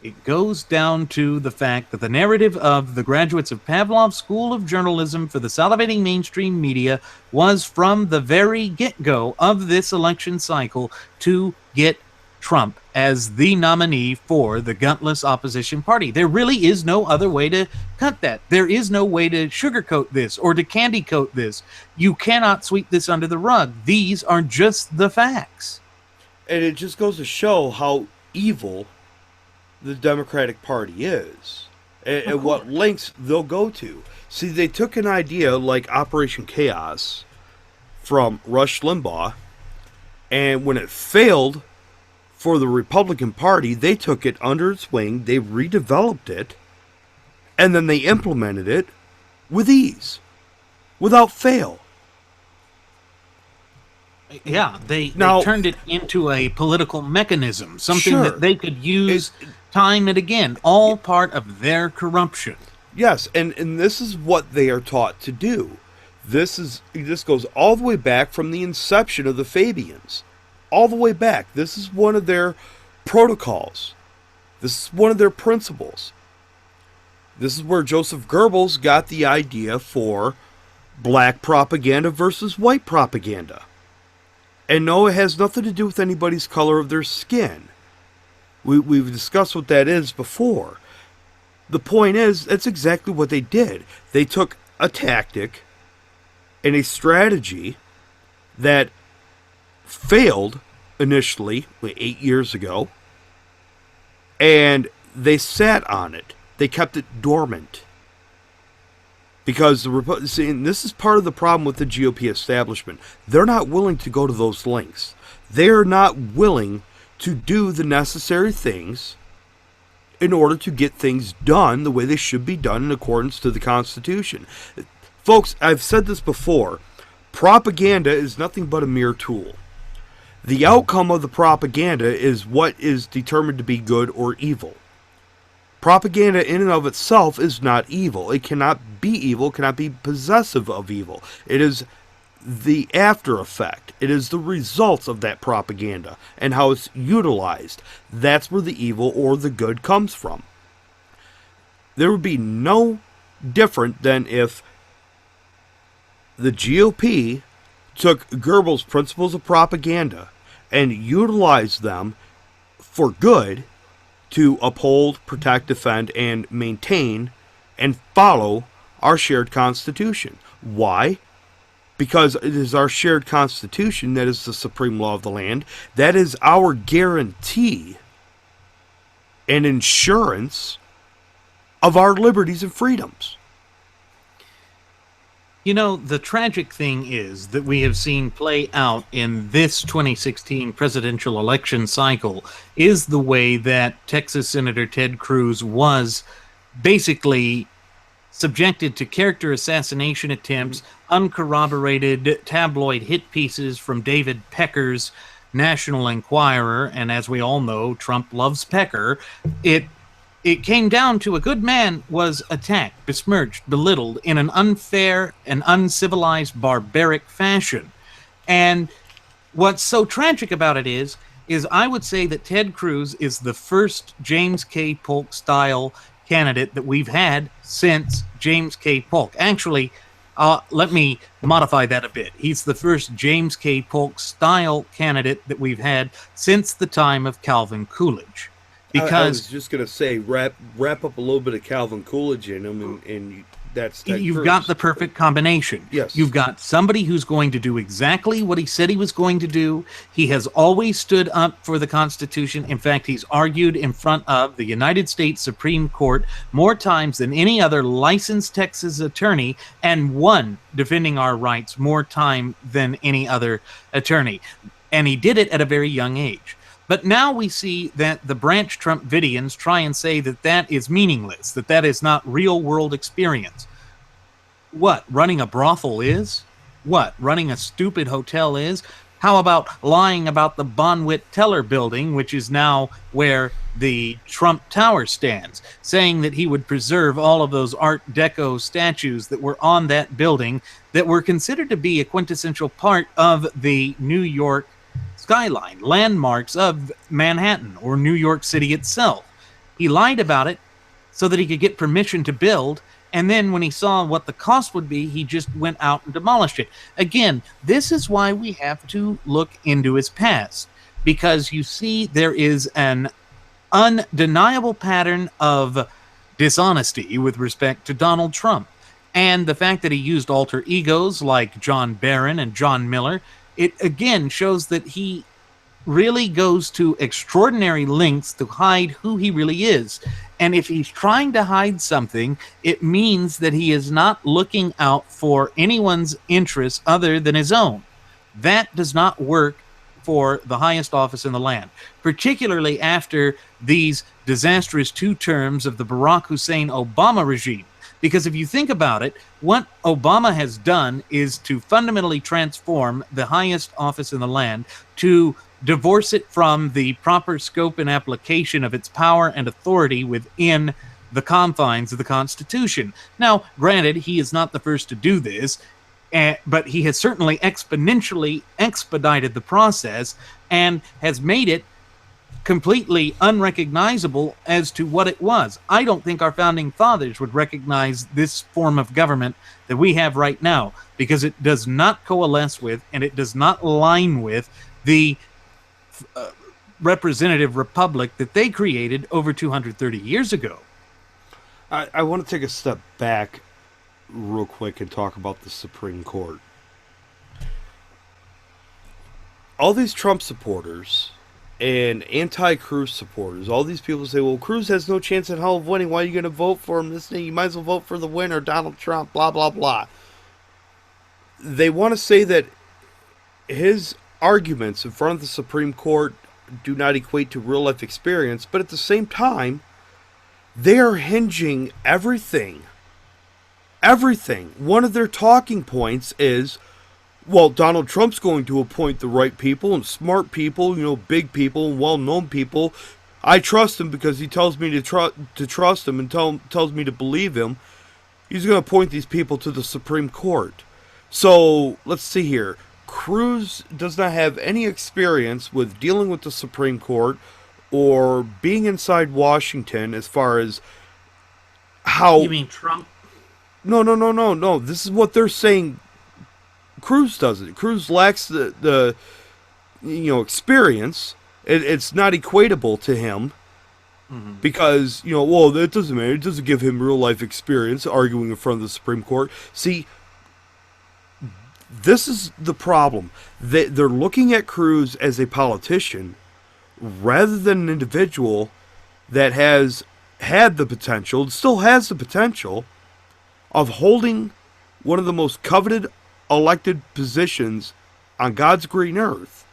it goes down to the fact that the narrative of the graduates of Pavlov's School of Journalism for the salivating mainstream media was from the very get-go of this election cycle to get Trump as the nominee for the gutless opposition party. There really is no other way to cut that. There is no way to sugarcoat this or to candy coat this. You cannot sweep this under the rug. These are just the facts. And it just goes to show how evil the Democratic Party is and what lengths they'll go to. See, they took an idea like Operation Chaos from Rush Limbaugh, and when it failed for the Republican Party, they took it under its wing, they redeveloped it, and then they implemented it with ease, without fail. Yeah, they turned it into a political mechanism, something that they could use time and again, all part of their corruption. Yes, and this is what they are taught to do. This goes all the way back from the inception of the Fabians. All the way back. This is one of their protocols. This is one of their principles. This is where Joseph Goebbels got the idea for black propaganda versus white propaganda. And no, it has nothing to do with anybody's color of their skin. We've discussed what that is before. The point is, that's exactly what they did. They took a tactic and a strategy that failed initially 8 years ago, and they sat on it. They kept it dormant. Because and this is part of the problem with the GOP establishment. They're not willing to go to those lengths. They're not willing to do the necessary things in order to get things done the way they should be done in accordance to the Constitution. Folks, I've said this before. Propaganda is nothing but a mere tool. The outcome of the propaganda is what is determined to be good or evil. Propaganda in and of itself is not evil. It cannot be evil, cannot be possessive of evil. It is the after effect. It is the results of that propaganda and how it's utilized. That's where the evil or the good comes from. There would be no different than if the GOP took Goebbels' principles of propaganda and utilized them for good to uphold, protect, defend, and maintain and follow our shared Constitution. Why? Because it is our shared Constitution that is the supreme law of the land. That is our guarantee and insurance of our liberties and freedoms. You know, the tragic thing is that we have seen play out in this 2016 presidential election cycle is the way that Texas Senator Ted Cruz was basically subjected to character assassination attempts, uncorroborated tabloid hit pieces from David Pecker's National Enquirer, and as we all know, Trump loves Pecker. It came down to a good man was attacked, besmirched, belittled in an unfair and uncivilized, barbaric fashion. And what's so tragic about it is I would say that Ted Cruz is the first James K. Polk-style candidate that we've had since James K. Polk. Actually, let me modify that a bit. He's the first James K. Polk-style candidate that we've had since the time of Calvin Coolidge. Because I was just going to say, wrap up a little bit of Calvin Coolidge in him, and that's Ted you've Cruz. got the perfect combination. Yes. You've got somebody who's going to do exactly what he said he was going to do. He has always stood up for the Constitution. In fact, he's argued in front of the United States Supreme Court more times than any other licensed Texas attorney, and won defending our rights more time than any other attorney. And he did it at a very young age. But now we see that the branch Trumpidians try and say that that is meaningless, that that is not real world experience. What, running a brothel is? What, running a stupid hotel is? How about lying about the Bonwit Teller building, which is now where the Trump Tower stands, saying that he would preserve all of those Art Deco statues that were on that building that were considered to be a quintessential part of the New York skyline, landmarks of Manhattan or New York City itself. He lied about it so that he could get permission to build, and then when he saw what the cost would be, he just went out and demolished it. Again, this is why we have to look into his past, because you see there is an undeniable pattern of dishonesty with respect to Donald Trump. And the fact that he used alter egos like John Barron and John Miller, it again shows that he really goes to extraordinary lengths to hide who he really is. And if he's trying to hide something, it means that he is not looking out for anyone's interests other than his own. That does not work for the highest office in the land, particularly after these disastrous 2 terms of the Barack Hussein Obama regime. Because if you think about it, what Obama has done is to fundamentally transform the highest office in the land, to divorce it from the proper scope and application of its power and authority within the confines of the Constitution. Now, granted, he is not the first to do this, but he has certainly exponentially expedited the process and has made it completely unrecognizable as to what it was. I don't think our founding fathers would recognize this form of government that we have right now, because it does not coalesce with and it does not align with the representative republic that they created over 230 years ago. I want to take a step back real quick and talk about the Supreme Court. All these Trump supporters and anti-Cruz supporters, all these people say, well, Cruz has no chance in hell of winning. Why are you going to vote for him? You might as well vote for the winner, Donald Trump, blah, blah, blah. They want to say that his arguments in front of the Supreme Court do not equate to real life experience, but at the same time, they are hinging everything. One of their talking points is, well, Donald Trump's going to appoint the right people and smart people, big people and well-known people. I trust him because he tells me to trust him and tells me to believe him. He's going to appoint these people to the Supreme Court. So, let's see here. Cruz does not have any experience with dealing with the Supreme Court or being inside Washington as far as how... You mean Trump? No. This is what they're saying. Cruz doesn't. Cruz lacks the experience. It's not equatable to him because, well, that doesn't matter. It doesn't give him real life experience arguing in front of the Supreme Court. See, this is the problem. They're looking at Cruz as a politician rather than an individual that has had the potential, still has the potential, of holding one of the most coveted elected positions on God's green earth.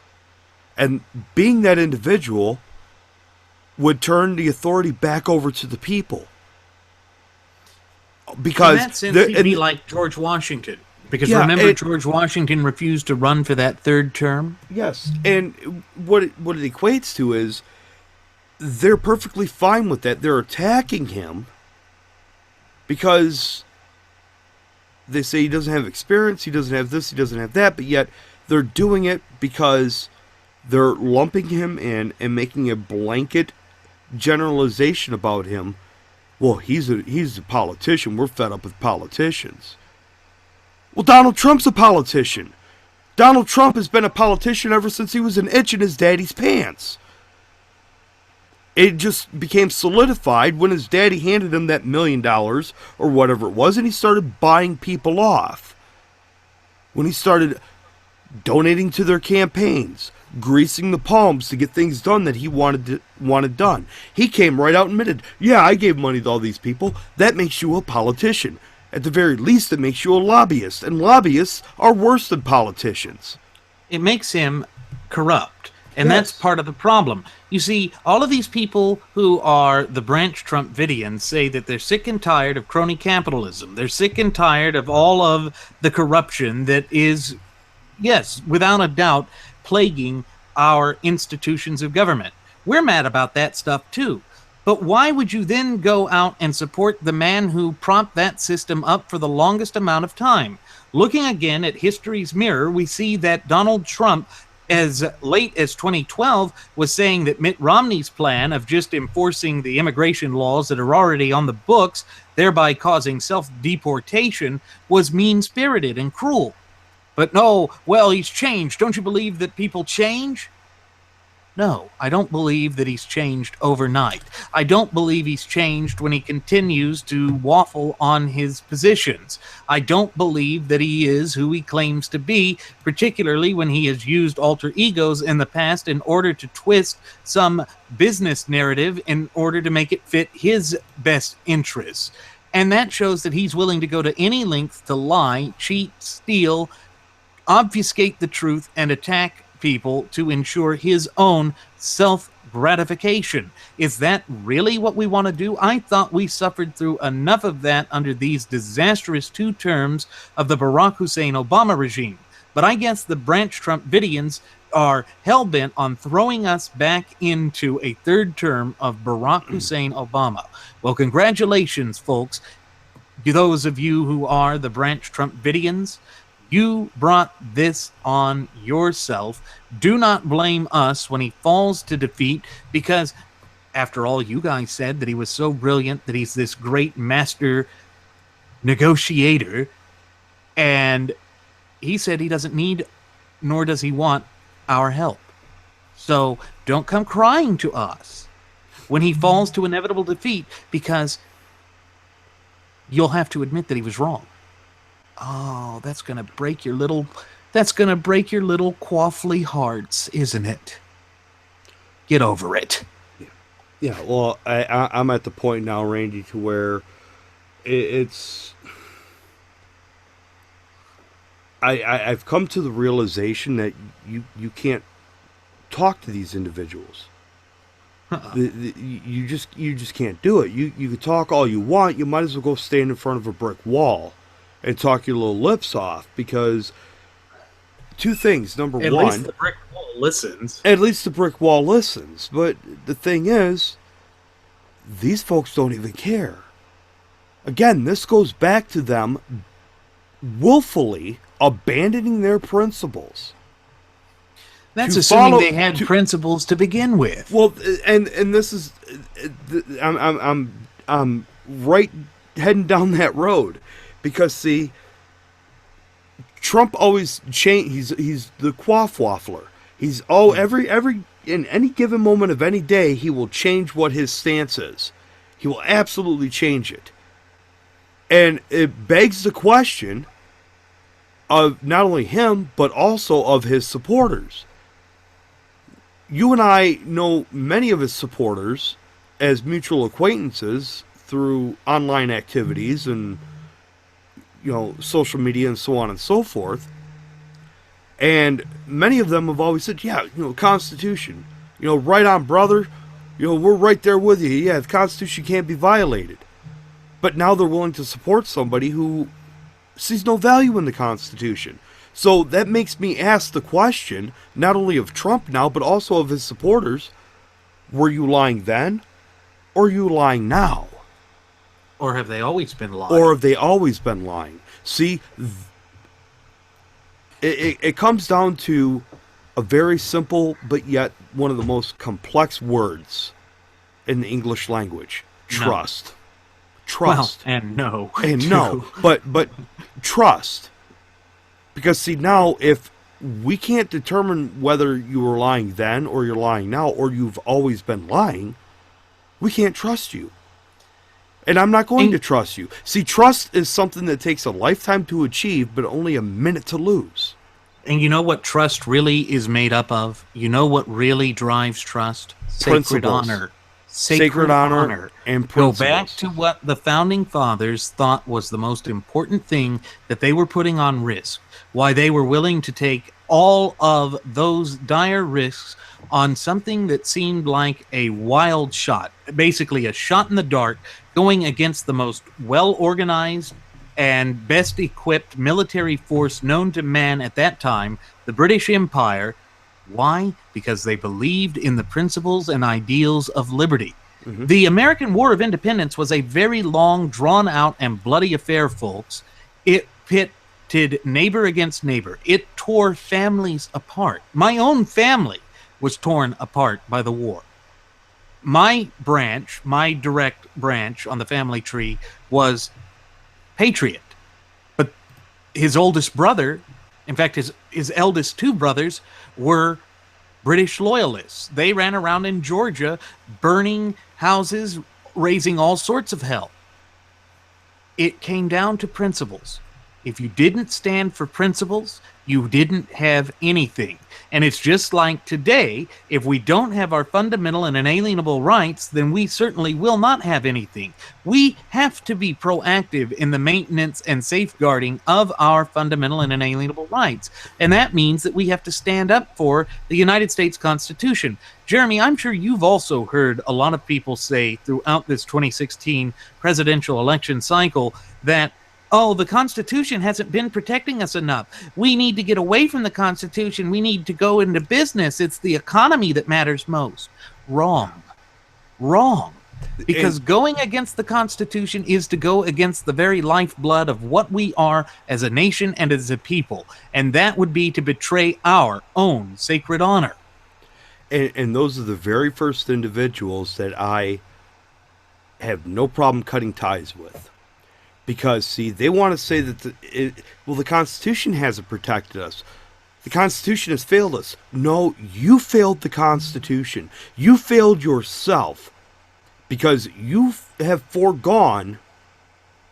And being that individual would turn the authority back over to the people. Because in that sense, he'd be like George Washington. Because remember, George Washington refused to run for that 3rd term? Yes, and what it equates to is they're perfectly fine with that. They're attacking him because they say he doesn't have experience, he doesn't have this, he doesn't have that, but yet they're doing it because they're lumping him in and making a blanket generalization about him. Well, he's a politician. We're fed up with politicians. Well, Donald Trump's a politician. Donald Trump has been a politician ever since he was an itch in his daddy's pants. It just became solidified when his daddy handed him that $1 million or whatever it was, and he started buying people off. When he started donating to their campaigns, greasing the palms to get things done that he wanted done. He came right out and admitted, yeah, I gave money to all these people. That makes you a politician. At the very least, it makes you a lobbyist, and lobbyists are worse than politicians. It makes him corrupt. And that's Yes. part of the problem. You see, all of these people who are the branch Trumpidians say that they're sick and tired of crony capitalism. They're sick and tired of all of the corruption that is, yes, without a doubt, plaguing our institutions of government. We're mad about that stuff too. But why would you then go out and support the man who propped that system up for the longest amount of time? Looking again at history's mirror, we see that Donald Trump, as late as 2012, was saying that Mitt Romney's plan of just enforcing the immigration laws that are already on the books, thereby causing self-deportation, was mean-spirited and cruel. But no, well, he's changed. Don't you believe that people change? No, I don't believe that he's changed overnight. I don't believe he's changed when he continues to waffle on his positions. I don't believe that he is who he claims to be, particularly when he has used alter egos in the past in order to twist some business narrative in order to make it fit his best interests. And that shows that he's willing to go to any length to lie, cheat, steal, obfuscate the truth, and attack people to ensure his own self-gratification. Is that really what we want to do? I thought we suffered through enough of that under these disastrous 2 terms of the Barack Hussein Obama regime. But I guess the branch Trumpidians are hell-bent on throwing us back into a 3rd term of Barack Hussein Obama. Well, congratulations, folks, to those of you who are the branch Trumpidians. You brought this on yourself. Do not blame us when he falls to defeat, because, after all, you guys said that he was so brilliant, that he's this great master negotiator, and he said he doesn't need, nor does he want, our help. So don't come crying to us when he falls to inevitable defeat, because you'll have to admit that he was wrong. Oh, that's going to break your little quaffly hearts, isn't it? Get over it. Yeah, well, I'm at the point now, Randy, to where it's... I've come to the realization that you can't talk to these individuals. You just can't do it. You can talk all you want. You might as well go stand in front of a brick wall and talk your little lips off, because 2 things. Number one, at least the brick wall listens. At least the brick wall listens. But the thing is, these folks don't even care. Again, this goes back to them willfully abandoning their principles. That's assuming they had principles to begin with. Well, and this is, I'm right heading down that road. Because, see, Trump always change. He's the quaff waffler. He's every in any given moment of any day, he will change what his stance is. He will absolutely change it. And it begs the question of not only him, but also of his supporters. You and I know many of his supporters as mutual acquaintances through online activities and, you know, social media and so on and so forth. And many of them have always said, yeah, you know, Constitution, you know, right on, brother. You know, we're right there with you. Yeah, the Constitution can't be violated. But now they're willing to support somebody who sees no value in the Constitution. So that makes me ask the question, not only of Trump now, but also of his supporters, were you lying then, or are you lying now? Or have they always been lying? Or have they always been lying? See, it comes down to a very simple, but yet one of the most complex words in the English language. Trust. No. Trust. Well, and no. And no. But trust. Because, see, now, if we can't determine whether you were lying then or you're lying now or you've always been lying, we can't trust you. And I'm not going to trust you. See, trust is something that takes a lifetime to achieve, but only a minute to lose. And you know what trust really is made up of? You know what really drives trust? Sacred honor. Sacred honor and principles. Go back to what the founding fathers thought was the most important thing that they were putting on risk. Why they were willing to take all of those dire risks on something that seemed like a wild shot, basically a shot in the dark, going against the most well-organized and best equipped military force known to man at that time, the British Empire. Why? Because they believed in the principles and ideals of liberty. The American War of Independence was a very long, drawn-out, and bloody affair, folks. It pitted neighbor against neighbor. It tore families apart. My own family was torn apart by the war. My branch, my direct branch on the family tree, was Patriot. But his oldest brother, in fact, his eldest two brothers, were British loyalists. They ran around in Georgia burning houses, raising all sorts of hell. It came down to principles. If you didn't stand for principles, you didn't have anything. And it's just like today, if we don't have our fundamental and inalienable rights, then we certainly will not have anything. We have to be proactive in the maintenance and safeguarding of our fundamental and inalienable rights. And that means that we have to stand up for the United States Constitution. Jeremy, I'm sure you've also heard a lot of people say throughout this 2016 presidential election cycle that, oh, the Constitution hasn't been protecting us enough. We need to get away from the Constitution. We need to go into business. It's the economy that matters most. Wrong. Because going against the Constitution is to go against the very lifeblood of what we are as a nation and as a people. And that would be to betray our own sacred honor. And those are the very first individuals that I have no problem cutting ties with. Because, see, they want to say that, the Constitution hasn't protected us. The Constitution has failed us. No, you failed the Constitution. You failed yourself. Because you have foregone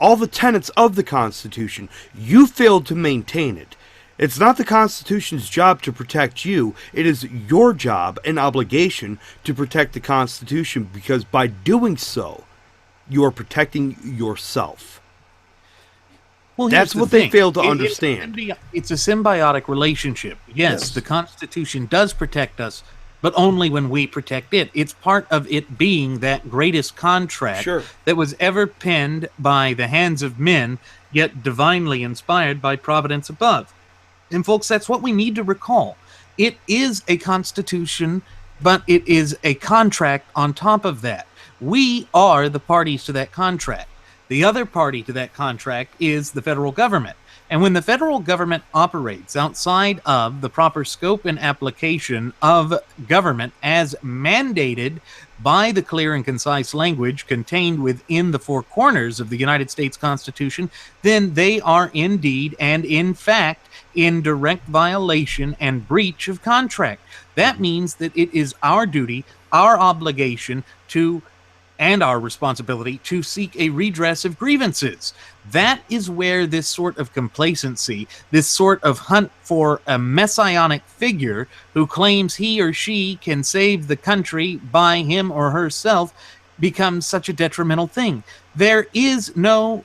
all the tenets of the Constitution. You failed to maintain it. It's not the Constitution's job to protect you. It is your job and obligation to protect the Constitution, because by doing so, you are protecting yourself. Well, that's what they fail to understand. It's a symbiotic relationship. Yes, the Constitution does protect us, but only when we protect it. It's part of it being that greatest contract that was ever penned by the hands of men, yet divinely inspired by providence above. And folks, that's what we need to recall. It is a constitution, but it is a contract on top of that. We are the parties to that contract. The other party to that contract is the federal government. And when the federal government operates outside of the proper scope and application of government as mandated by the clear and concise language contained within the four corners of the United States Constitution, then they are indeed and in fact in direct violation and breach of contract. That means that it is our duty, our obligation and our responsibility to seek a redress of grievances. That is where this sort of complacency, this sort of hunt for a messianic figure who claims he or she can save the country by him or herself, becomes such a detrimental thing. There is no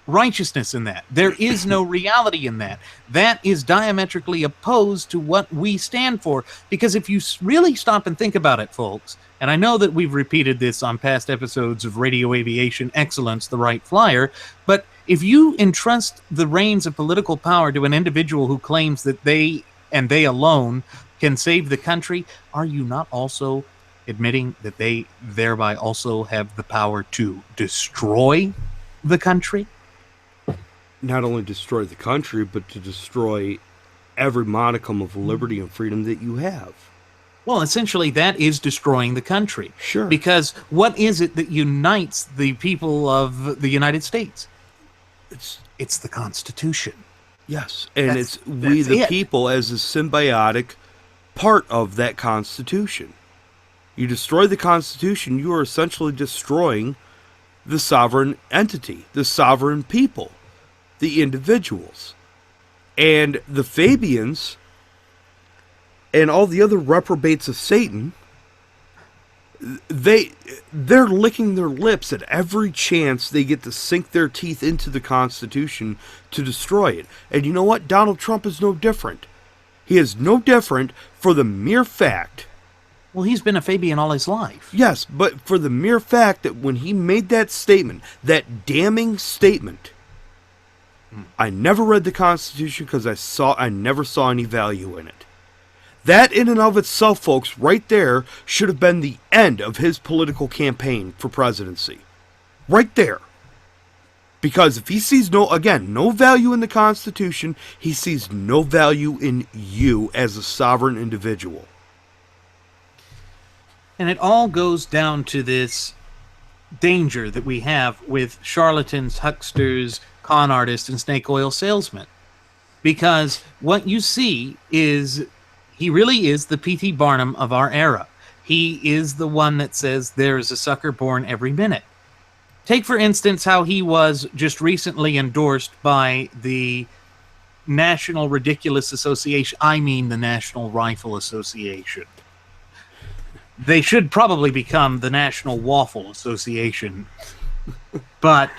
righteousness in that. There is no reality in that. That is diametrically opposed to what we stand for. Because if you really stop and think about it, folks, and I know that we've repeated this on past episodes of Radio Aviation Excellence, the Wright Flyer, but if you entrust the reins of political power to an individual who claims that they and they alone can save the country, are you not also admitting that they thereby also have the power to destroy the country? Not only destroy the country, but to destroy every modicum of liberty and freedom that you have. Well, essentially, that is destroying the country. Sure. Because what is it that unites the people of the United States? It's the Constitution. Yes, and it's we the people as a symbiotic part of that Constitution. You destroy the Constitution, you are essentially destroying the sovereign entity, the sovereign people, the individuals. And the Fabians and all the other reprobates of Satan, they're licking their lips at every chance they get to sink their teeth into the Constitution to destroy it. And you know what? Donald Trump is no different. He is no different for the mere fact. Well, he's been a Fabian all his life. Yes, but for the mere fact that when he made that statement, that damning statement, I never read the Constitution because I never saw any value in it. That in and of itself, folks, right there, should have been the end of his political campaign for presidency. Right there. Because if he sees no value in the Constitution, he sees no value in you as a sovereign individual. And it all goes down to this danger that we have with charlatans, hucksters, con artists, and snake oil salesmen. Because what you see is he really is the P.T. Barnum of our era. He is the one that says there is a sucker born every minute. Take, for instance, how he was just recently endorsed by the National Ridiculous Association. I mean the National Rifle Association. They should probably become the National Waffle Association. But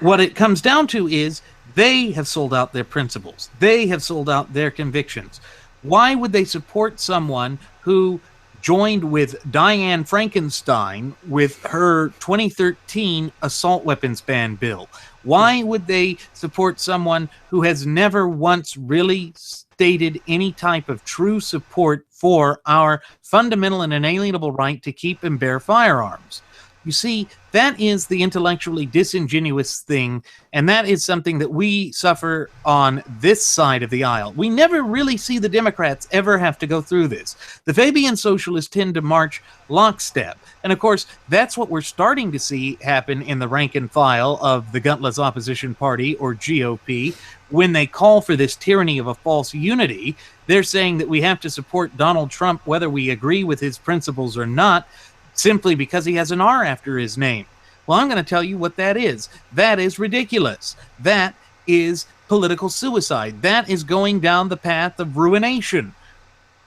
what it comes down to is they have sold out their principles. They have sold out their convictions. Why would they support someone who joined with Dianne Frankenstein with her 2013 assault weapons ban bill? Why would they support someone who has never once really stated any type of true support for our fundamental and inalienable right to keep and bear firearms? You see, that is the intellectually disingenuous thing, and that is something that we suffer on this side of the aisle. We never really see the Democrats ever have to go through this. The Fabian socialists tend to march lockstep, and of course, that's what we're starting to see happen in the rank and file of the gutless opposition party, or GOP. When they call for this tyranny of a false unity, they're saying that we have to support Donald Trump whether we agree with his principles or not, simply because he has an R after his name. Well, I'm going to tell you what that is. That is ridiculous. That is political suicide. That is going down the path of ruination.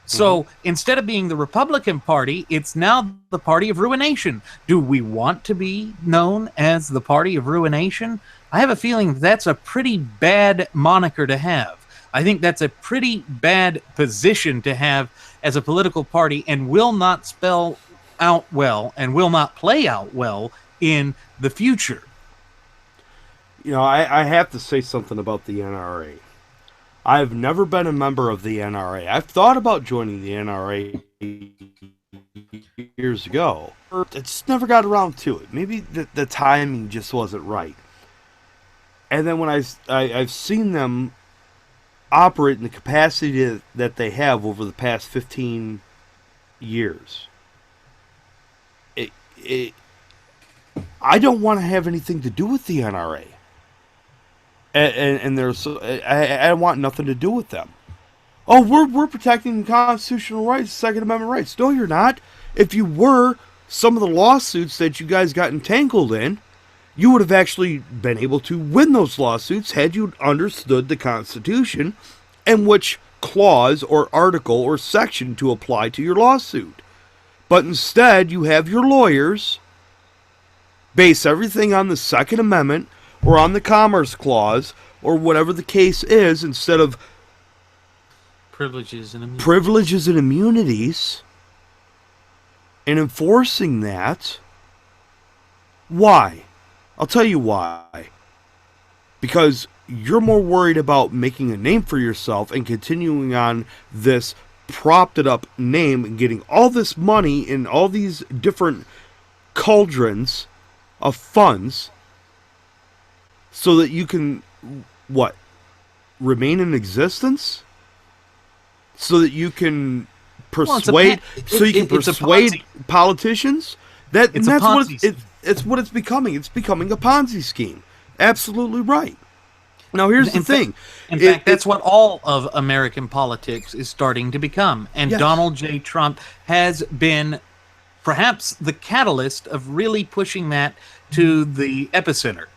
So instead of being the Republican Party, it's now the party of ruination. Do we want to be known as the party of ruination? I have a feeling that's a pretty bad moniker to have. I think that's a pretty bad position to have as a political party, and will not spell out well and will not play out well in the future. You know, I have to say something about the NRA. I've never been a member of the NRA. I've thought about joining the NRA years ago. I just never got around to it. Maybe the timing just wasn't right. And then when I've seen them operate in the capacity that they have over the past 15 years, I don't want to have anything to do with the NRA. And there's I want nothing to do with them. Oh, we're protecting constitutional rights, Second Amendment rights. No, you're not. If you were, some of the lawsuits that you guys got entangled in, you would have actually been able to win those lawsuits had you understood the Constitution and which clause or article or section to apply to your lawsuit. But instead, you have your lawyers base everything on the Second Amendment or on the Commerce Clause or whatever the case is, instead of privileges and immunities, and enforcing that. Why? I'll tell you why. Because you're more worried about making a name for yourself and continuing on this propped it up name and getting all this money in all these different cauldrons of funds so that you can remain in existence, so that you can persuade politicians. That's what it's becoming. It's becoming a Ponzi scheme. Absolutely right. Now, here's the thing. In fact, that's what all of American politics is starting to become. And yes. Donald J. Trump has been perhaps the catalyst of really pushing that to the epicenter.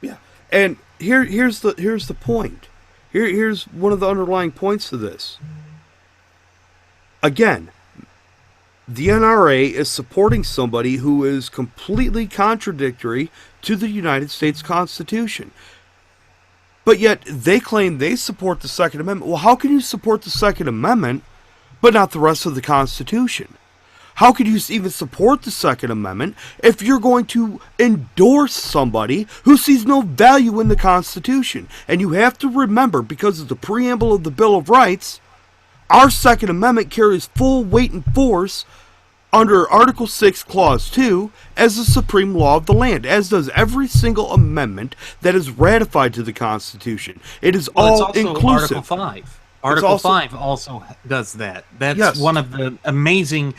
Yeah. And here's the point. Here's one of the underlying points to this. Again, the NRA is supporting somebody who is completely contradictory to the United States Constitution. But yet they claim they support the Second Amendment. Well, how can you support the Second Amendment but not the rest of the Constitution? How could you even support the Second Amendment if you're going to endorse somebody who sees no value in the Constitution? And you have to remember, because of the preamble of the Bill of Rights, our Second Amendment carries full weight and force under Article 6, Clause 2, as the supreme law of the land, as does every single amendment that is ratified to the Constitution. It is all inclusive. Article 5. Article 5 also does that. That's one of the amazing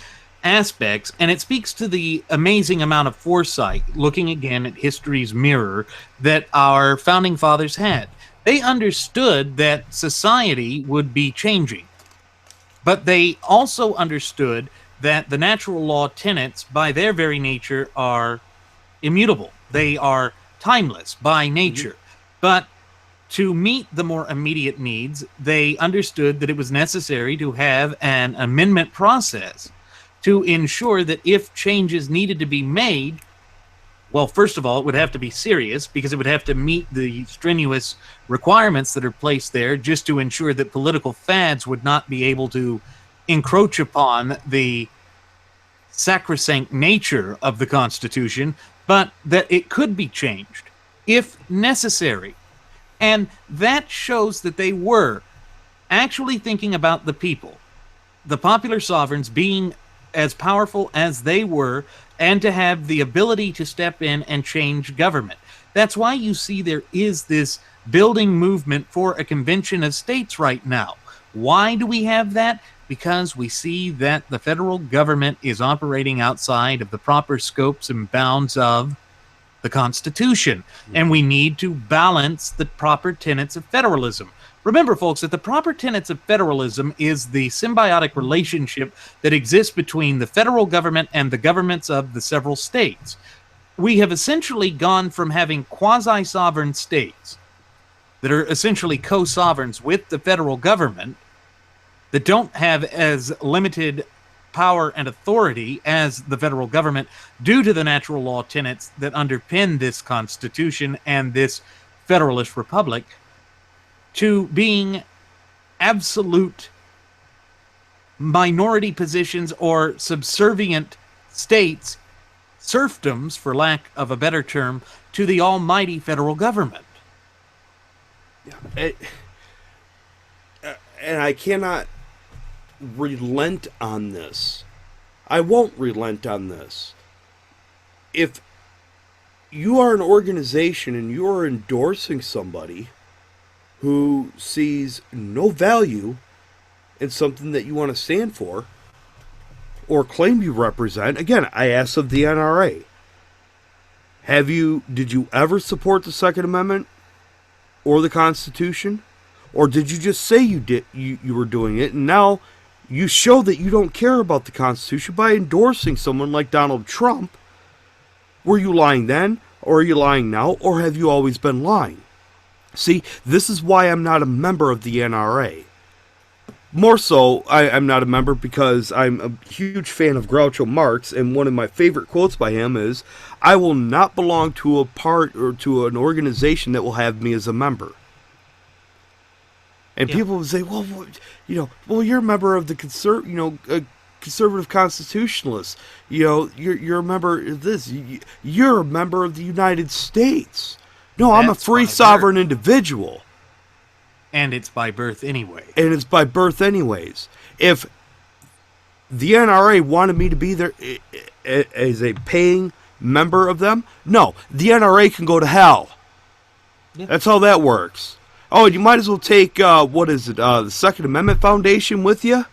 aspects, and it speaks to the amazing amount of foresight, looking again at history's mirror, that our founding fathers had. They understood that society would be changing, but they also understood that the natural law tenets, by their very nature, are immutable. They are timeless by nature. But to meet the more immediate needs, they understood that it was necessary to have an amendment process to ensure that if changes needed to be made, well, first of all, it would have to be serious, because it would have to meet the strenuous requirements that are placed there, just to ensure that political fads would not be able to encroach upon the sacrosanct nature of the Constitution, but that it could be changed if necessary. And that shows that they were actually thinking about the people, the popular sovereigns being as powerful as they were, and to have the ability to step in and change government. That's why you see there is this building movement for a convention of states right now. Why do we have that? Because we see that the federal government is operating outside of the proper scopes and bounds of the Constitution, and we need to balance the proper tenets of federalism. Remember, folks, that the proper tenets of federalism is the symbiotic relationship that exists between the federal government and the governments of the several states. We have essentially gone from having quasi-sovereign states that are essentially co-sovereigns with the federal government, that don't have as limited power and authority as the federal government due to the natural law tenets that underpin this Constitution and this Federalist Republic, to being absolute minority positions or subservient states, serfdoms, for lack of a better term, to the almighty federal government. And I cannot relent on this. I won't relent on this. If you are an organization and you are endorsing somebody who sees no value in something that you want to stand for or claim you represent, again, I ask of the NRA, did you ever support the Second Amendment or the Constitution? Or did you just say you were doing it, and now you show that you don't care about the Constitution by endorsing someone like Donald Trump? Were you lying then, or are you lying now, or have you always been lying? See, this is why I'm not a member of the NRA. More so, I'm not a member because I'm a huge fan of Groucho Marx, and one of my favorite quotes by him is, "I will not belong to a part or to an organization that will have me as a member." And people would say, "Well, you're a member of the conservative constitutionalists. You're a member of this. You're a member of the United States." No, I'm a free sovereign individual. And it's by birth anyway. And it's by birth anyways. If the NRA wanted me to be there as a paying member of them, no, the NRA can go to hell. Yeah. That's how that works. Oh, you might as well take, the Second Amendment Foundation with you?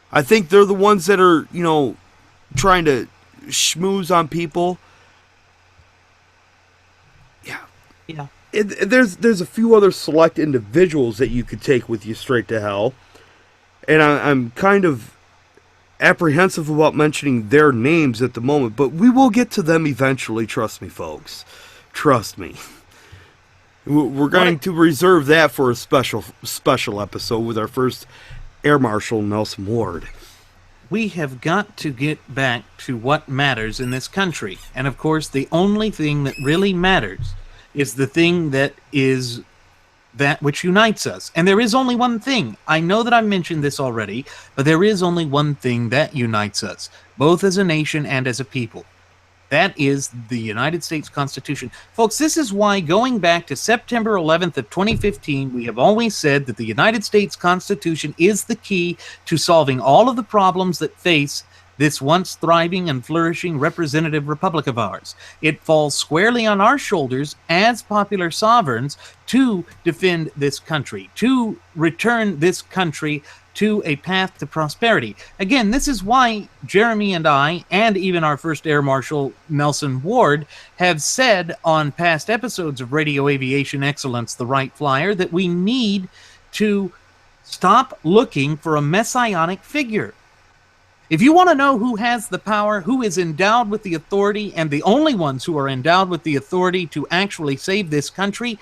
I think they're the ones that are, trying to schmooze on people. Yeah. There's a few other select individuals that you could take with you straight to hell. And I'm kind of apprehensive about mentioning their names at the moment, but we will get to them eventually, trust me, folks. Trust me. We're going to reserve that for a special episode with our first Air Marshal Nelson Ward. We have got to get back to what matters in this country. And of course, the only thing that really matters is the thing that is that which unites us. And there is only one thing. I know that I mentioned this already, but there is only one thing that unites us, both as a nation and as a people. That is the United States Constitution. Folks, this is why going back to September 11th of 2015, we have always said that the United States Constitution is the key to solving all of the problems that face this once thriving and flourishing representative republic of ours. It falls squarely on our shoulders as popular sovereigns to defend this country, to return this country to a path to prosperity. Again, this is why Jeremy and I, and even our first Air Marshal Nelson Ward, have said on past episodes of Radio Aviation Excellence, the Wright Flyer, that we need to stop looking for a messianic figure. If you want to know who has the power, who is endowed with the authority, and the only ones who are endowed with the authority to actually save this country,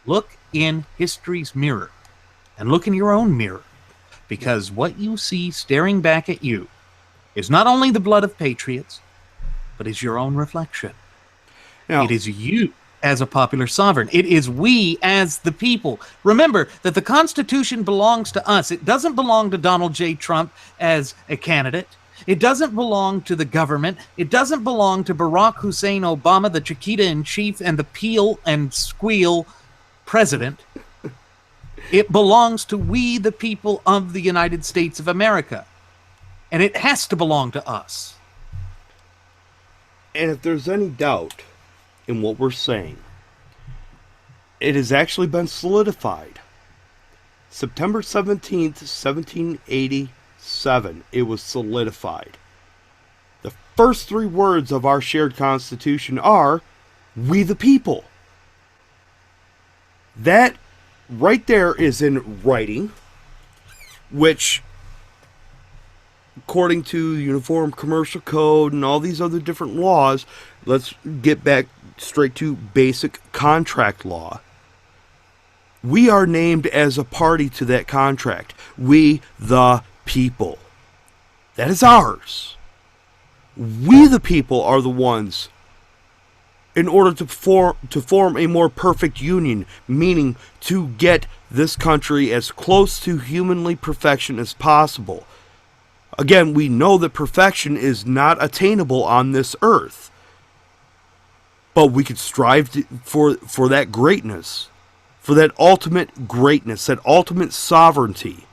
look in history's mirror and look in your own mirror. Because what you see staring back at you is not only the blood of patriots, but is your own reflection. Now, it is you as a popular sovereign. It is we as the people. Remember that the Constitution belongs to us. It doesn't belong to Donald J. Trump as a candidate. It doesn't belong to the government. It doesn't belong to Barack Hussein Obama, the Chiquita-in-Chief and the peel and squeal president. It belongs to we, the people of the United States of America. And it has to belong to us. And if there's any doubt in what we're saying, it has actually been solidified. September 17th, 1787, it was solidified. The first three words of our shared Constitution are, "We the people." That right there is in writing, which, according to the Uniform Commercial Code and all these other different laws, let's get back straight to basic contract law. We are named as a party to that contract. We the people. That is ours. We the people are the ones, in order to form a more perfect union, meaning to get this country as close to humanly perfection as possible. Again, we know that perfection is not attainable on this earth, but we could strive for that greatness, for that ultimate greatness, that ultimate sovereignty.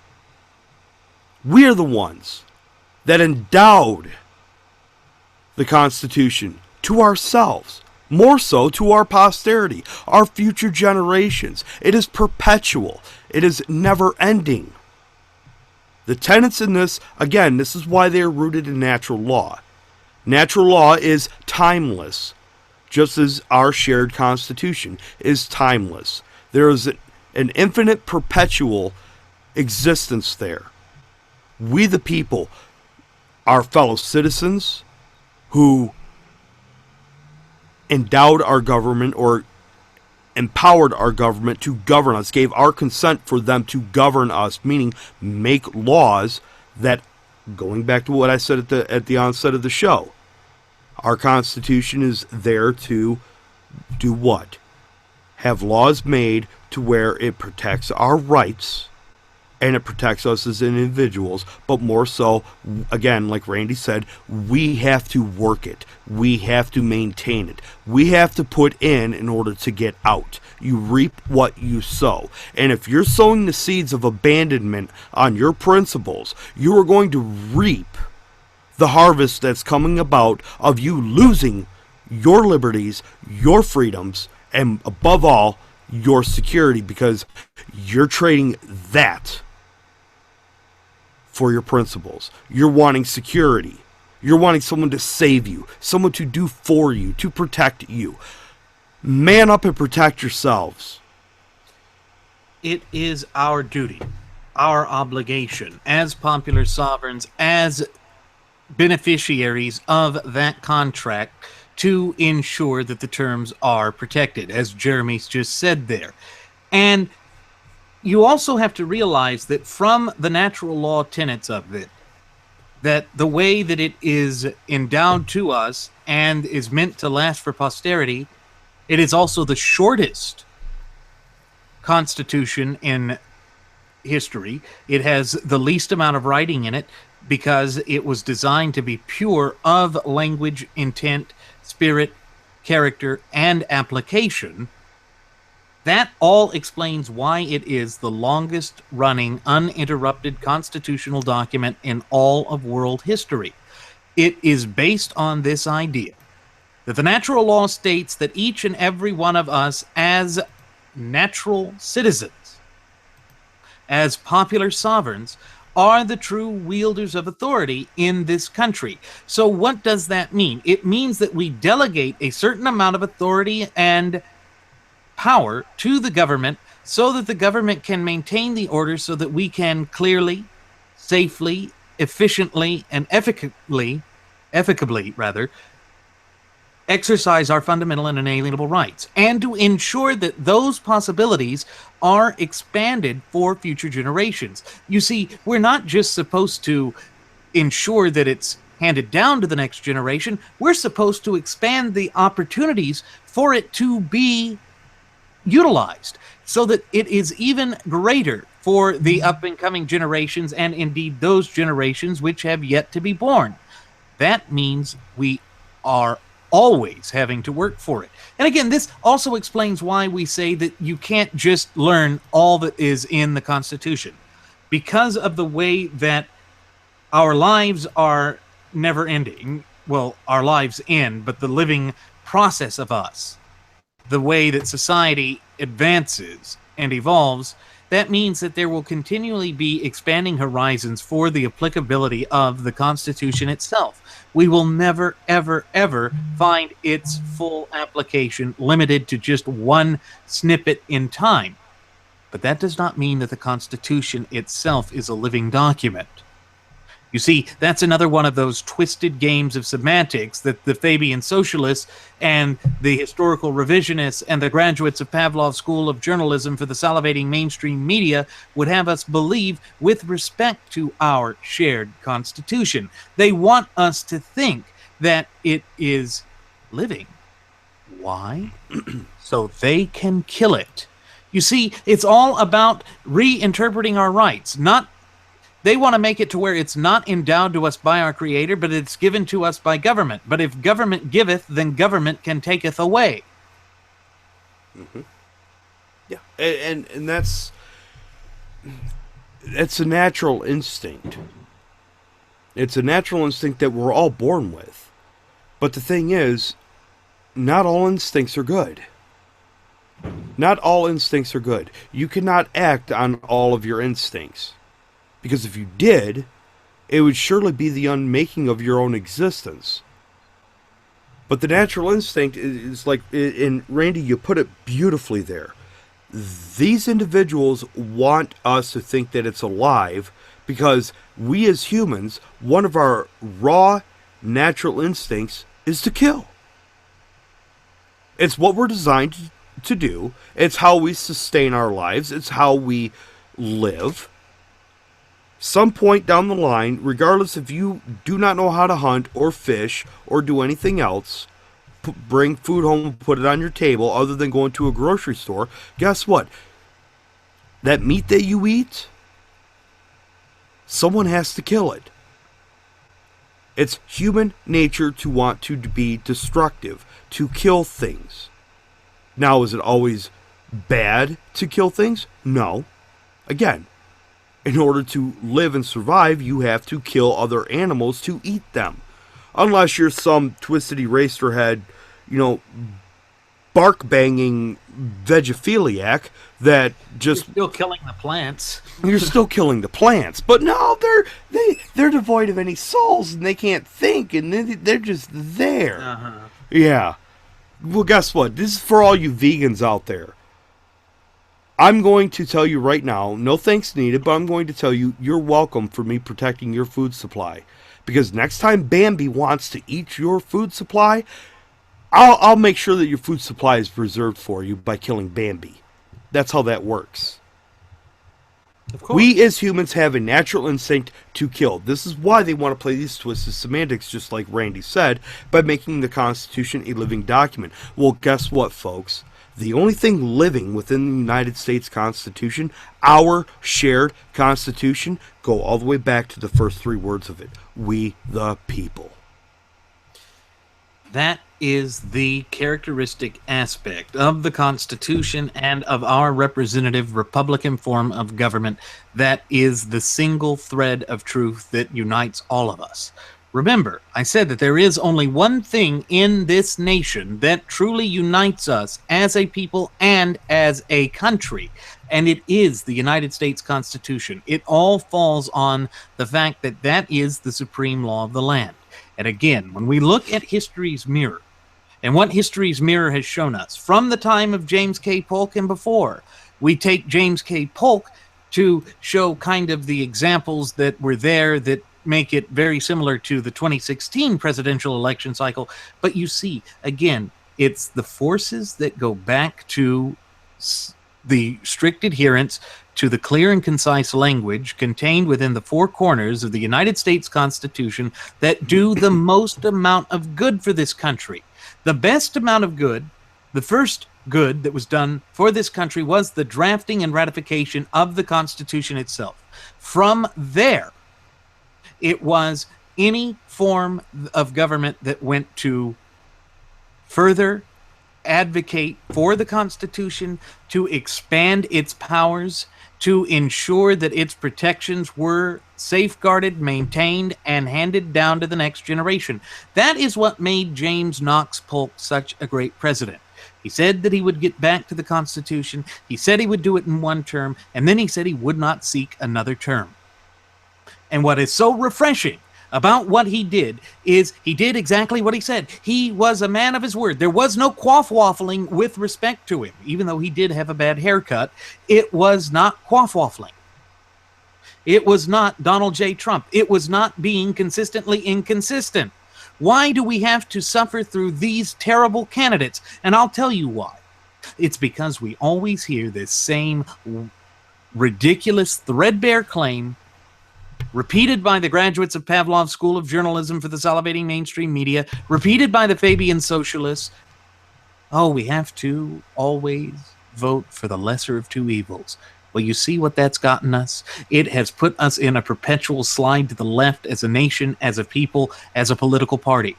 We are the ones that endowed the Constitution to ourselves. More so to our posterity, our future generations. It is perpetual. It is never ending. The tenets in this, again, this is why they are rooted in natural law. Natural law is timeless, just as our shared Constitution is timeless. There is an infinite perpetual existence there. We the people, our fellow citizens who endowed our government or empowered our government to govern us, gave our consent for them to govern us, meaning make laws that, going back to what I said at the onset of the show, our Constitution is there to do what? Have laws made to where it protects our rights and it protects us as individuals, but more so, again, like Randy said, we have to work it. We have to maintain it. We have to put in order to get out. You reap what you sow. And if you're sowing the seeds of abandonment on your principles, you are going to reap the harvest that's coming about of you losing your liberties, your freedoms, and above all, your security, because you're trading that for your principles. You're wanting security. You're wanting someone to save you, someone to do for you, to protect you. Man up and protect yourselves. It is our duty, our obligation as popular sovereigns, as beneficiaries of that contract, to ensure that the terms are protected, as Jeremy's just said there. And you also have to realize that from the natural law tenets of it, that the way that it is endowed to us and is meant to last for posterity, it is also the shortest constitution in history. It has the least amount of writing in it because it was designed to be pure of language, intent, spirit, character, and application. That all explains why it is the longest running uninterrupted constitutional document in all of world history. It is based on this idea that the natural law states that each and every one of us, as natural citizens, as popular sovereigns, are the true wielders of authority in this country. So what does that mean? It means that we delegate a certain amount of authority and power to the government so that the government can maintain the order so that we can clearly, safely, efficiently, and efficably exercise our fundamental and inalienable rights, and to ensure that those possibilities are expanded for future generations. You see, we're not just supposed to ensure that it's handed down to the next generation, we're supposed to expand the opportunities for it to be utilized so that it is even greater for the up-and-coming generations, and indeed those generations which have yet to be born. That means we are always having to work for it. And again, this also explains why we say that you can't just learn all that is in the Constitution. Because of the way that our lives are never ending, well, our lives end, but the living process of us, the way that society advances and evolves, that means that there will continually be expanding horizons for the applicability of the Constitution itself. We will never, ever, ever find its full application limited to just one snippet in time. But that does not mean that the Constitution itself is a living document. You see, that's another one of those twisted games of semantics that the Fabian socialists and the historical revisionists and the graduates of Pavlov's School of Journalism for the salivating mainstream media would have us believe with respect to our shared Constitution. They want us to think that it is living. Why? So they can kill it. You see, it's all about reinterpreting our rights, not They want to make it to where it's not endowed to us by our Creator, but it's given to us by government. But if government giveth, then government can taketh away. Mm-hmm. Yeah, and that's a natural instinct. It's a natural instinct that we're all born with. But the thing is, not all instincts are good. Not all instincts are good. You cannot act on all of your instincts. Because if you did, it would surely be the unmaking of your own existence. But the natural instinct is like, and Randy, you put it beautifully there. These individuals want us to think that it's alive because we as humans, one of our raw natural instincts is to kill. It's what we're designed to do. It's how we sustain our lives. It's how we live. Some point down the line, regardless if you do not know how to hunt or fish or do anything else, bring food home, put it on your table, other than going to a grocery store, guess what? That meat that you eat, someone has to kill it. It's human nature to want to be destructive, to kill things. Now, is it always bad to kill things? No. Again, in order to live and survive, you have to kill other animals to eat them. Unless you're some twisted eraserhead, bark-banging vegophiliac that just... You're still killing the plants. You're still killing the plants. But no, they're devoid of any souls, and they can't think, and they're just there. Uh-huh. Yeah. Well, guess what? This is for all you vegans out there. I'm going to tell you right now, no thanks needed, but I'm going to tell you, you're welcome for me protecting your food supply. Because next time Bambi wants to eat your food supply, I'll make sure that your food supply is preserved for you by killing Bambi. That's how that works. Of course. We as humans have a natural instinct to kill. This is why they want to play these twisted semantics, just like Randy said, by making the Constitution a living document. Well, guess what, folks? The only thing living within the United States Constitution, our shared Constitution, go all the way back to the first three words of it. We the people. That is the characteristic aspect of the Constitution and of our representative Republican form of government that is the single thread of truth that unites all of us. Remember, I said that there is only one thing in this nation that truly unites us as a people and as a country, and it is the United States Constitution. It all falls on the fact that that is the supreme law of the land. And again, when we look at history's mirror, and what history's mirror has shown us from the time of James K. Polk and before, we take James K. Polk to show kind of the examples that were there that make it very similar to the 2016 presidential election cycle. But you see, again, it's the forces that go back to the strict adherence to the clear and concise language contained within the four corners of the United States Constitution that do the most amount of good for this country. The best amount of good, the first good that was done for this country was the drafting and ratification of the Constitution itself. From there, it was any form of government that went to further advocate for the Constitution, to expand its powers, to ensure that its protections were safeguarded, maintained, and handed down to the next generation. That is what made James Knox Polk such a great president. He said that he would get back to the Constitution. He said he would do it in one term, and then he said he would not seek another term. And what is so refreshing about what he did is he did exactly what he said. He was a man of his word. There was no quaff-waffling with respect to him. Even though he did have a bad haircut, it was not quaff-waffling. It was not Donald J. Trump. It was not being consistently inconsistent. Why do we have to suffer through these terrible candidates? And I'll tell you why. It's because we always hear this same ridiculous, threadbare claim repeated by the graduates of Pavlov's School of Journalism for the salivating mainstream media, repeated by the Fabian socialists. Oh, we have to always vote for the lesser of two evils. Well, you see what that's gotten us? It has put us in a perpetual slide to the left as a nation, as a people, as a political party.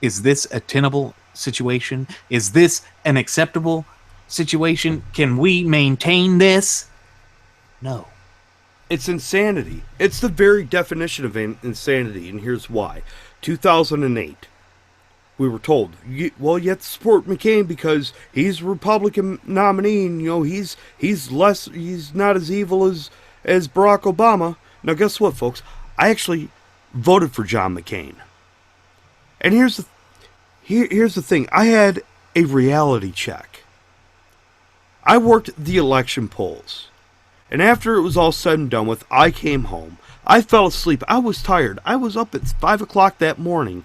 Is this a tenable situation? Is this an acceptable situation? Can we maintain this? No. It's insanity. It's the very definition of insanity, and here's why. 2008, we were told, well, you have to support McCain because he's a Republican nominee, and, he's not as evil as Barack Obama. Now, guess what, folks? I actually voted for John McCain. And here's the thing. I had a reality check. I worked the election polls. And after it was all said and done with, I came home. I fell asleep. I was tired. I was up at 5 o'clock that morning.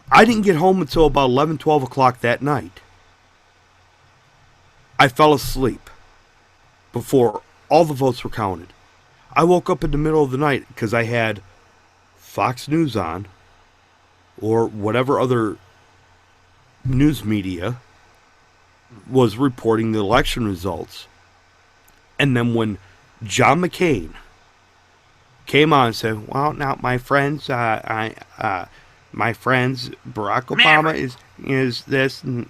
I didn't get home until about 11, 12 o'clock that night. I fell asleep before all the votes were counted. I woke up in the middle of the night because I had Fox News on, or whatever other news media was reporting the election results. And then when John McCain came on and said, well, now my friends, Barack Obama is this, and,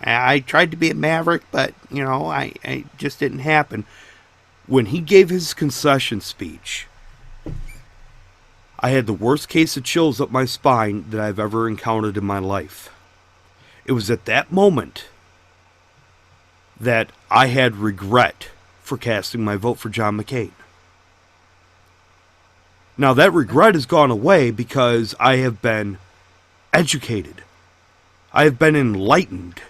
I tried to be a maverick, but, I just didn't happen. When he gave his concession speech, I had the worst case of chills up my spine that I've ever encountered in my life. It was at that moment that I had regret for casting my vote for John McCain. Now that regret has gone away because I have been educated. I have been enlightened.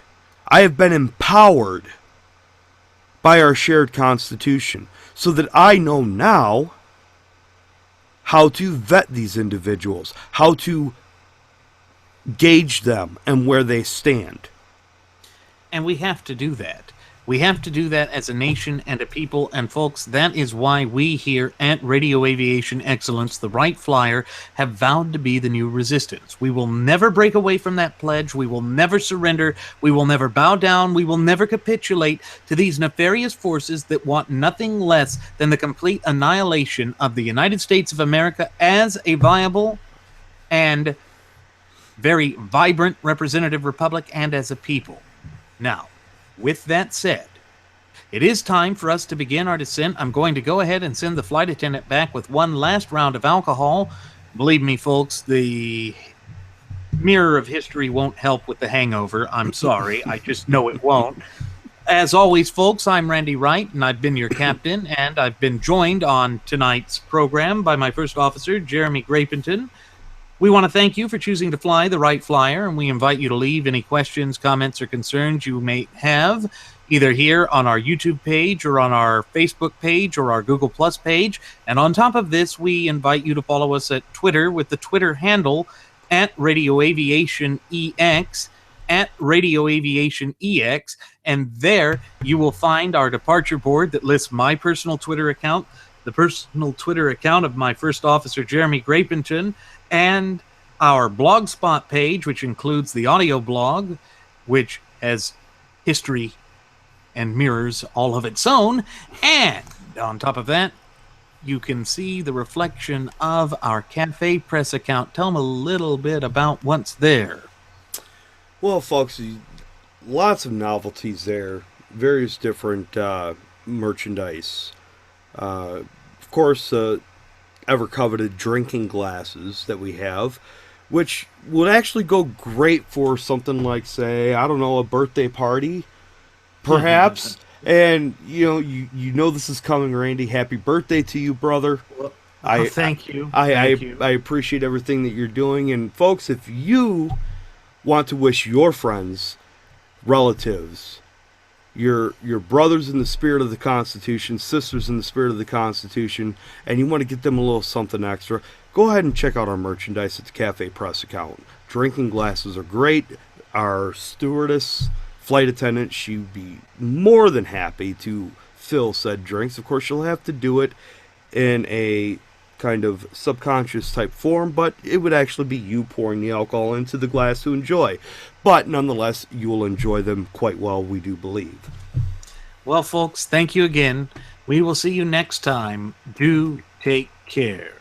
I have been empowered by our shared Constitution so that I know now how to vet these individuals, how to gauge them and where they stand. And we have to do that We have to do that as a nation and a people. And folks, that is why we here at Radio Aviation Excellence, the Wright Flyer, have vowed to be the new resistance. We will never break away from that pledge. We will never surrender. We will never bow down. We will never capitulate to these nefarious forces that want nothing less than the complete annihilation of the United States of America as a viable and very vibrant representative republic and as a people. Now, with that said, it is time for us to begin our descent. I'm going to go ahead and send the flight attendant back with one last round of alcohol. Believe me, folks, the mirror of history won't help with the hangover. I'm sorry. I just know it won't. As always, folks, I'm Randy Wright, and I've been your captain, and I've been joined on tonight's program by my first officer, Jeremy Grapington. We want to thank you for choosing to fly the Wright Flyer, and we invite you to leave any questions, comments, or concerns you may have, either here on our YouTube page or on our Facebook page or our Google Plus page. And on top of this, we invite you to follow us at Twitter with the Twitter handle at Radio Aviation EX, at Radio Aviation EX, and there you will find our departure board that lists my personal Twitter account, the personal Twitter account of my first officer, Jeremy Grapington, and our Blogspot page, which includes the audio blog, which has history and mirrors all of its own. And on top of that, you can see the reflection of our Cafe Press account. Tell them a little bit about what's there. Well, folks, lots of novelties there, various different merchandise. Of course, ever coveted drinking glasses that we have, which would actually go great for something like, say, I don't know, a birthday party, perhaps. And you know this is coming, Randy. Happy birthday to you, brother. Well, I thank you. I appreciate everything that you're doing. And folks, if you want to wish your friends, relatives, your brothers in the spirit of the Constitution, sisters in the spirit of the Constitution, and you want to get them a little something extra, go ahead and check out our merchandise at the Cafe Press account. Drinking glasses are great. Our stewardess, flight attendant, she'd be more than happy to fill said drinks. Of course, she'll have to do it in a kind of subconscious type form, but it would actually be you pouring the alcohol into the glass to enjoy. But nonetheless, you will enjoy them quite well, we do believe. Well, folks, thank you again. We will see you next time. Do take care.